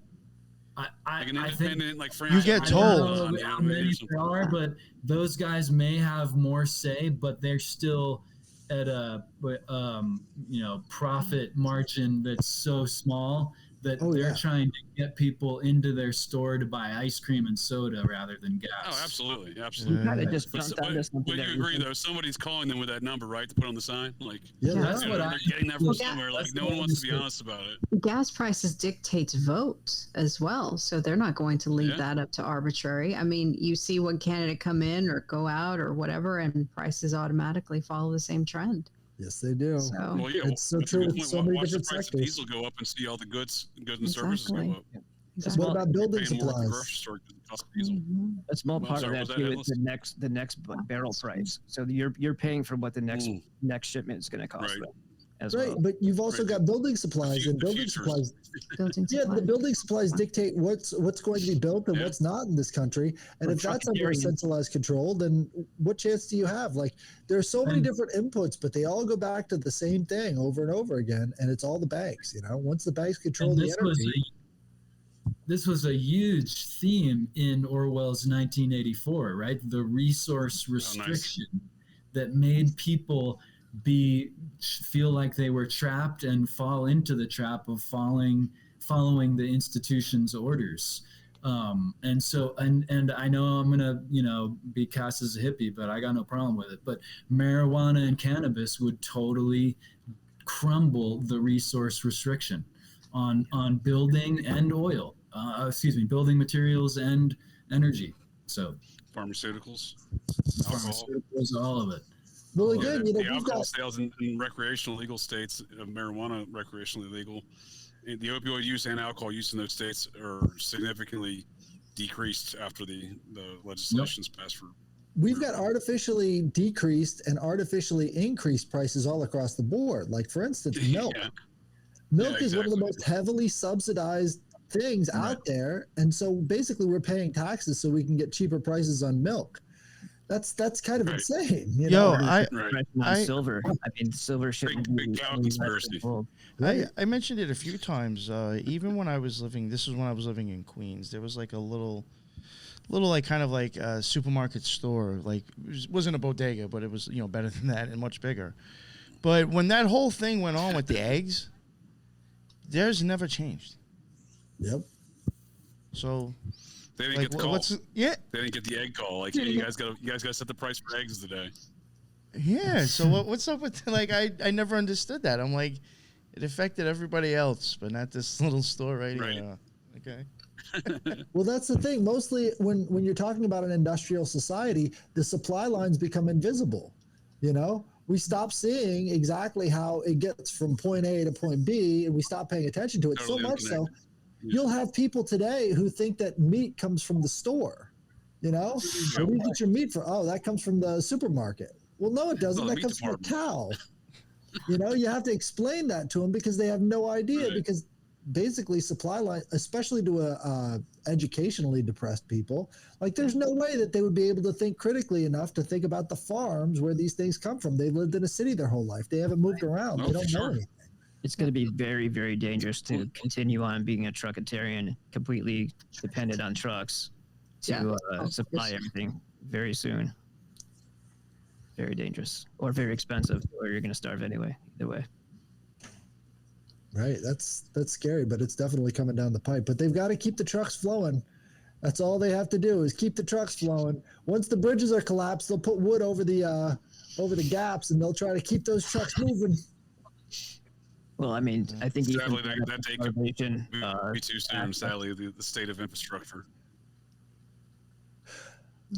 Like an I think independent, like You get franchise told. I don't know how many there are, but those guys may have more say, but they're still at a profit margin that's so small that they're trying to get people into their store to buy ice cream and soda rather than gas. Oh, absolutely. You gotta just But, jump onto something but you that agree, though, somebody's calling them with that number, right, to put on the sign? Like, Yeah, that's they're what getting that from Well, somewhere. Like, that's no what one I wants to be understood. honest about it. Gas prices dictates vote as well, so they're not going to leave Yeah. that up to arbitrary. I mean, you see one candidate come in or go out or whatever, and prices automatically follow the same trend. Yes, they do. So Well, yeah, It's so that's a true good with point. so many Watch the different price of sectors. diesel go up and see all the goods and services Exactly. go up. exactly. What about building Paying more at the supplies? grocery store because of the cost of diesel. Mhm. a small Well, part sorry, of was that that too Headless? is the next barrel price. So you're paying for what the next Mm. next shipment is going to cost Right. them as Right, well. but you've also Right. got building supplies, and The building futures. supplies. Building Yeah, the supplies. building supplies dictate what's going to be built and Yeah. what's not in this country. And Or if that's under trucking. centralized control, then what chance do you have? Like, there are so many And- different inputs, but they all go back to the same thing over and over again, and it's all the banks. Once the banks control And the energy. this was a huge theme in Orwell's 1984, right? The resource restriction that made people feel like they were trapped and fall into the trap of following the institution's orders. And so, and I know I'm gonna, be cast as a hippie, but I got no problem with it. But marijuana and cannabis would totally crumble the resource restriction on building and oil. Building materials and energy. So Pharmaceuticals, alcohol. pharmaceuticals, all of it. Well, Yeah, again, the we've alcohol got sales in recreational legal states of marijuana recreationally legal. The opioid use and alcohol use in those states are significantly decreased after the legislation's passed for. we've got artificially decreased and artificially increased prices all across the board. Like, for instance, milk. Yeah. Milk is one of the exactly. most heavily subsidized things out there, and so basically we're paying taxes so we can get cheaper prices on milk. That's kind of Right. insane. Yo, Right. Silver. I mean, silver shouldn't Big be cow any less than conspiracy. gold. I mentioned it a few times. Even when I was living, this was when I was living in Queens. There was like a little like kind of like a supermarket store. Like, it wasn't a bodega, but it was better than that and much bigger. But when that whole thing went on with the eggs, theirs never changed. Yep. So They didn't like, get the call. yeah. They didn't get the egg call. Like, hey, you guys got to set the price for eggs today. Yeah, so what's up with like I never understood that. I'm like, it affected everybody else, but not this little store right here. Okay. Well, that's the thing. Mostly when you're talking about an industrial society, the supply lines become invisible. We stop seeing exactly how it gets from point A to point B, and we stop paying attention to it. Totally So much so, unconnected. you'll have people today who think that meat comes from the store. Where do you get your meat from? Oh, that comes from the supermarket. Well, no, it doesn't. No, the That meat comes from a cow. You have to explain that to them because they have no idea, Right. because basically supply line, especially to educationally depressed people. Like, there's no way that they would be able to think critically enough to think about the farms where these things come from. They've lived in a city their whole life. They haven't moved around. They don't know anything. It's going to be very, very dangerous to continue on being a truckitarian, completely dependent on trucks to supply everything very soon. Very dangerous, or very expensive, or you're going to starve anyway. Either way. Right. That's scary, but it's definitely coming down the pipe. But they've got to keep the trucks flowing. That's all they have to do is keep the trucks flowing. Once the bridges are collapsed, they'll put wood over the gaps, and they'll try to keep those trucks moving. Well, I mean, I think sadly that day could be too soon. Sadly, the state of infrastructure.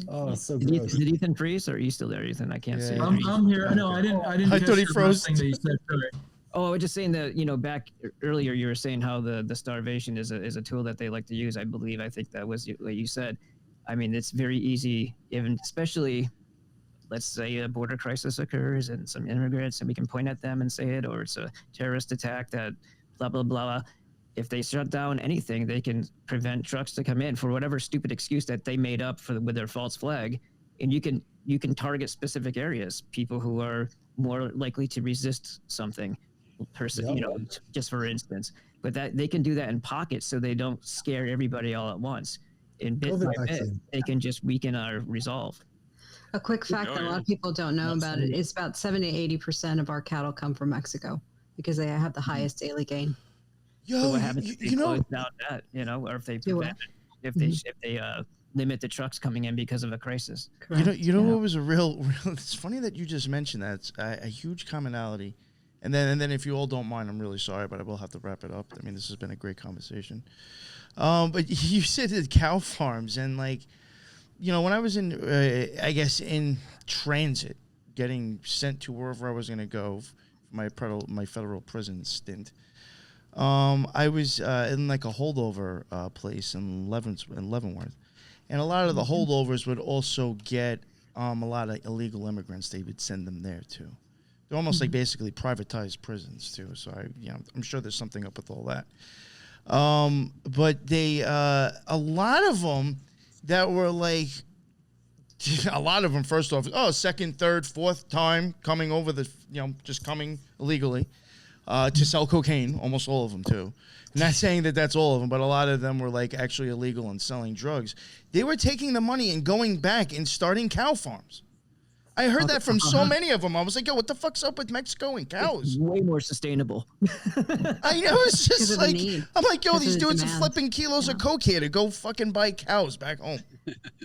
Oh, so did gross. Ethan freeze, or are you still there, Ethan? I can't see. I'm here. No, I didn't. I thought he catch the froze. last thing that you said. Sorry. Oh, I was just saying that, back earlier you were saying how the starvation is a tool that they like to use. I think that was what you said. I mean, it's very easy, even especially, let's say a border crisis occurs and some immigrants, and we can point at them and say it, or it's a terrorist attack that blah, blah, blah. If they shut down anything, they can prevent trucks to come in for whatever stupid excuse that they made up with their false flag. And you can target specific areas, people who are more likely to resist something. Just for instance, but that they can do that in pockets so they don't scare everybody all at once. And bit by bit, they can just weaken our resolve. A quick fact that a lot of people don't know about it is about 70 to 80% of our cattle come from Mexico because they have the highest daily gain. So what happens if they close down that, or if they prevent it, if they limit the trucks coming in because of a crisis? Correct. You know what was a real it's funny that you just mentioned that. It's a huge commonality. And then if you all don't mind, I'm really sorry, but I will have to wrap it up. I mean, this has been a great conversation. But you said that cow farms, and when I was in transit, getting sent to wherever I was going to go for my federal prison stint, I was in a holdover place in Leavenworth. And a lot of the holdovers would also get a lot of illegal immigrants. They would send them there, too. They're almost like basically privatized prisons too. So I'm sure there's something up with all that. But they, a lot of them that were first off, second, third, fourth time coming over just coming illegally, to sell cocaine, almost all of them too. Not saying that that's all of them, but a lot of them were actually illegal and selling drugs. They were taking the money and going back and starting cow farms. I heard that from so many of them. I was like, yo, what the fuck's up with Mexico and cows? It's way more sustainable. I know. It's just I'm like, yo, these dudes are flipping kilos of coke here to go fucking buy cows back home.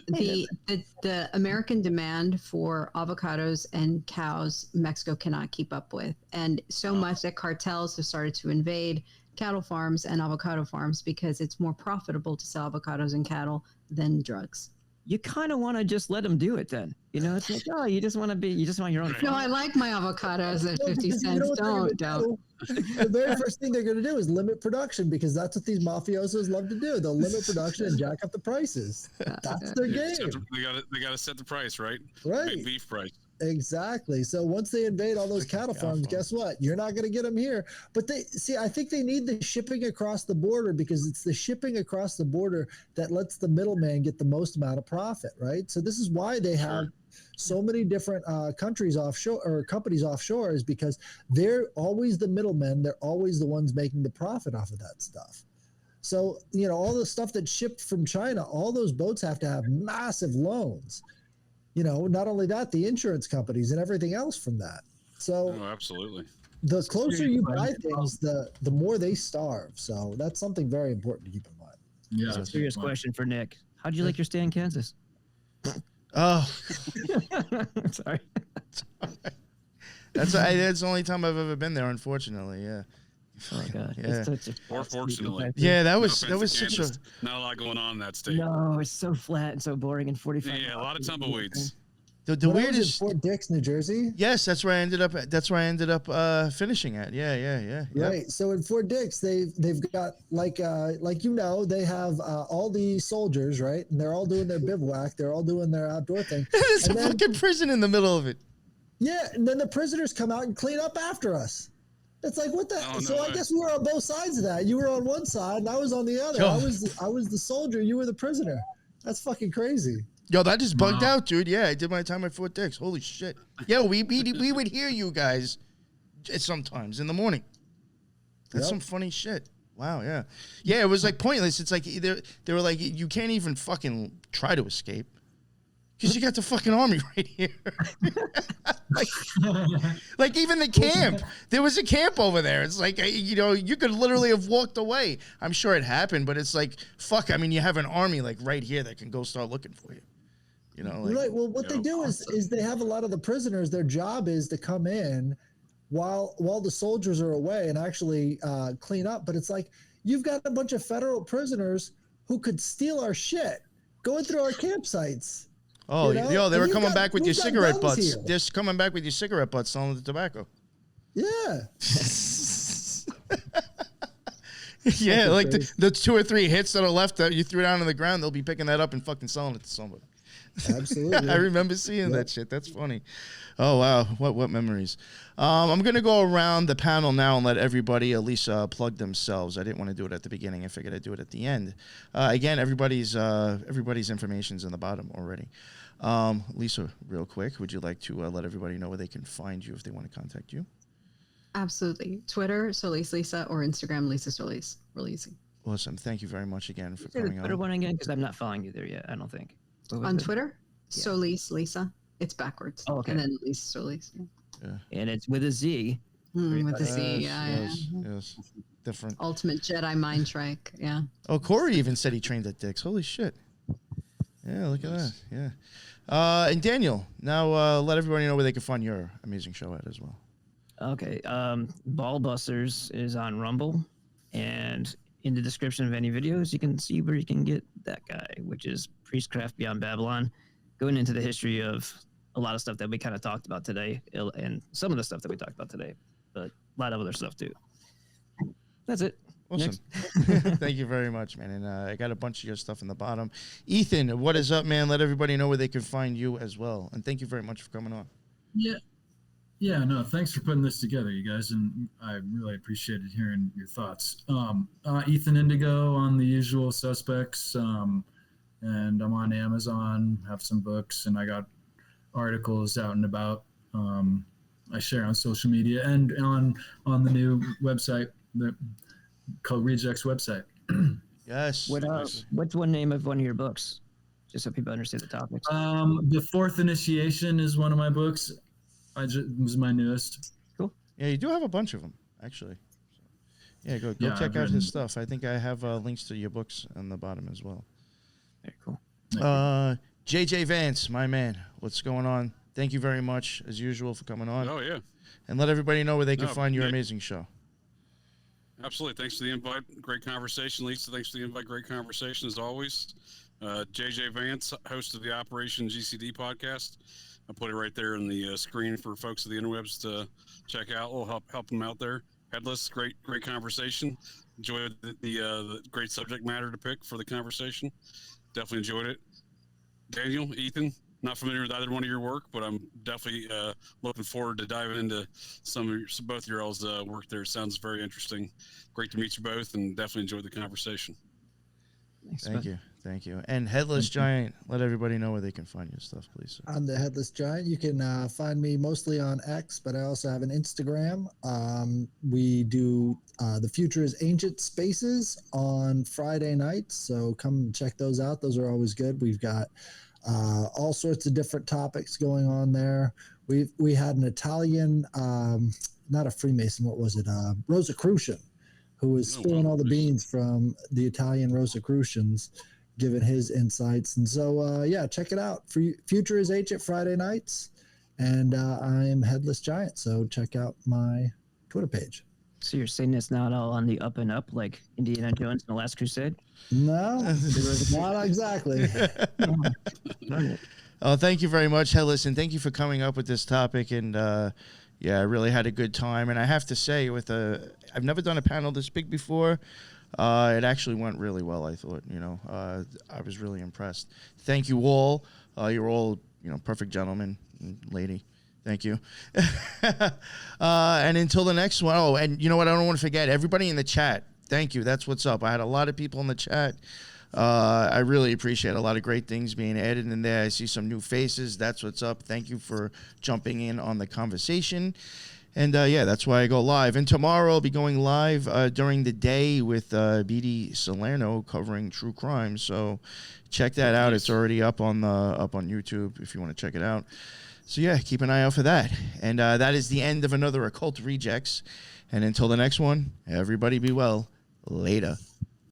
The American demand for avocados and cows, Mexico cannot keep up with. And so much that cartels have started to invade cattle farms and avocado farms because it's more profitable to sell avocados and cattle than drugs. You kind of want to just let them do it then. It's like, you just want your own. No, I like my avocados at 50 cents. Don't. The very first thing they're going to do is limit production because that's what these mafiosos love to do. They'll limit production and jack up the prices. That's their game. They got to set the price, right? Right. Big beef price. Exactly. So once they invade all those cattle farms, guess what? You're not going to get them here. But I think they need the shipping across the border because it's the shipping across the border that lets the middleman get the most amount of profit, right? So this is why they have so many different countries offshore or companies offshore is because they're always the middlemen. They're always the ones making the profit off of that stuff. So, all the stuff that's shipped from China, all those boats have to have massive loans. Not only that, the insurance companies and everything else from that. So absolutely. The closer you buy things, the more they starve. So that's something very important to keep in mind. Yeah. So serious question for Nick. How'd you like your stay in Kansas? Oh, sorry. That's the only time I've ever been there, unfortunately. Yeah. Oh my God. Yeah. Or fortunately. Yeah, that was such a not a lot going on in that state. No, it's so flat and so boring and 45. Yeah, a lot of tumbleweeds. The weirdest Fort Dix, New Jersey. Yes, that's where I ended up finishing at. Yeah. Right. So in Fort Dix, they've got they have all the soldiers, right? And they're all doing their bivouac. They're all doing their outdoor thing. There's a fucking prison in the middle of it. Yeah, and then the prisoners come out and clean up after us. It's like, what the? Oh, no So I way. guess we were on both sides of that. You were on one side, and I was on the other. Yo. I was the soldier. You were the prisoner. That's fucking crazy. Yo, that just bugged Wow. out, dude. Yeah, I did my time at Fort Dix. Holy shit. Yo, we would hear you guys sometimes in the morning. That's Yep. some funny shit. Wow, yeah. Yeah, it was like pointless. It's like they were like, you can't even fucking try to escape. Because you got the fucking army right here. like even the camp. There was a camp over there. It's like, you could literally have walked away. I'm sure it happened, but it's like, fuck, I mean, you have an army like right here that can go start looking for you. You know, like, Right. Well, what they do is they have a lot of the prisoners. Their job is to come in while the soldiers are away and actually clean up. But it's like, you've got a bunch of federal prisoners who could steal our shit, going through our campsites. oh, you know? yo, they And were we've coming got- back with your we've got cigarette guns butts. here. They're coming back with your cigarette butts selling the tobacco. Yeah. Yeah, like crazy. the 2 or 3 hits that are left that you threw down on the ground, they'll be picking that up and fucking selling it to somebody. Absolutely. I remember seeing that shit. That's funny. Oh wow, what memories. I'm gonna go around the panel now and let everybody at least plug themselves. I didn't want to do it at the beginning. I figured I'd do it at the end. Again, everybody's information's in the bottom already. Lisa, real quick, would you like to let everybody know where they can find you if they want to contact you? Absolutely. Twitter, Solis Lisa, or Instagram, Lisa Solis. Really easy. Awesome. Thank you very much again for Say the coming Twitter on. one again, because I'm not following you there yet. I don't think. What was On it? Twitter, Yeah. Solis Lisa. It's backwards. Oh, okay. And then Lisa Solis. Yeah. And it's with a Z. With the Yes, Z, yeah. yes. Different. Ultimate Jedi mind trick. Yeah. Oh, Corey even said he trained at Dick's. Holy shit. Yeah, look at that. Yeah. And Daniel, now let everybody know where they can find your amazing show at as well. Okay. Ballbusters is on Rumble, and in the description of any videos, you can see where you can get that guy, which is Priestcraft Beyond Babylon, going into the history of a lot of stuff that we kind of talked about today, and some of the stuff that we talked about today, but a lot of other stuff too. That's it. Awesome. Next. Thank you very much, man. And I got a bunch of your stuff in the bottom. Ethan, what is up, man? Let everybody know where they can find you as well. And thank you very much for coming on. Yeah, no, thanks for putting this together, you guys, and I really appreciated hearing your thoughts. Ethan Indigo on the usual suspects, and I'm on Amazon, have some books, and I got articles out and about. I share on social media and on the new website, the called Rejects website. Yes. What's one name of one of your books? Just so people understand the topics. The Fourth Initiation is one of my books. Was my newest. Cool. Yeah, you do have a bunch of them, actually. Yeah, go Yeah, check I've out written- his stuff. I think I have links to your books on the bottom as well. Very cool. JJ Vance, my man, what's going on? Thank you very much, as usual, for coming on. Oh yeah, And let everybody know where they can No, find your yeah. amazing show. absolutely. Thanks for the invite. Great conversation, Lisa. Thanks for the invite. Great conversation as always. JJ Vance, host of the Operation GCD podcast. I put it right there in the screen for folks of the interwebs to check out. We'll help them out there. Headless, great conversation. Enjoyed the great subject matter to pick for the conversation. Definitely enjoyed it. Daniel, Ethan, not familiar with either one of your work, but I'm definitely looking forward to diving into both your all's work there. Sounds very interesting. Great to meet you both, and definitely enjoyed the conversation. Thank you. And Headless Giant, let everybody know where they can find your stuff, please. I'm the Headless Giant. You can find me mostly on X, but I also have an Instagram. We do The Future is Ancient Spaces on Friday nights, so come check those out. Those are always good. We've got all sorts of different topics going on there. We had an Italian, not a Freemason, what was it? Rosicrucian, who was spilling all the beans from the Italian Rosicrucians, giving his insights. And so, yeah, check it out. Future is Ancient Friday nights, and I'm Headless Giant, so check out my Twitter page. So you're saying it's not all on the up and up like Indiana Jones and the Last Crusade? No, not exactly. Oh, thank you very much, Headless, and thank you for coming up with this topic. And yeah, I really had a good time. And I have to say, I've never done a panel this big before. It actually went really well, I thought. I was really impressed. Thank you all. You're all, perfect gentlemen and lady. Thank you. And until the next one. Oh, and you know what? I don't want to forget everybody in the chat. Thank you. That's what's up. I had a lot of people in the chat. I really appreciate a lot of great things being added in there. I see some new faces. That's what's up. Thank you for jumping in on the conversation. And yeah, that's why I go live. And tomorrow I'll be going live during the day with BD Salerno covering true crime. So check that out. It's already up on YouTube if you want to check it out. So yeah, keep an eye out for that. And that is the end of another Occult Rejects. And until the next one, everybody be well. Later.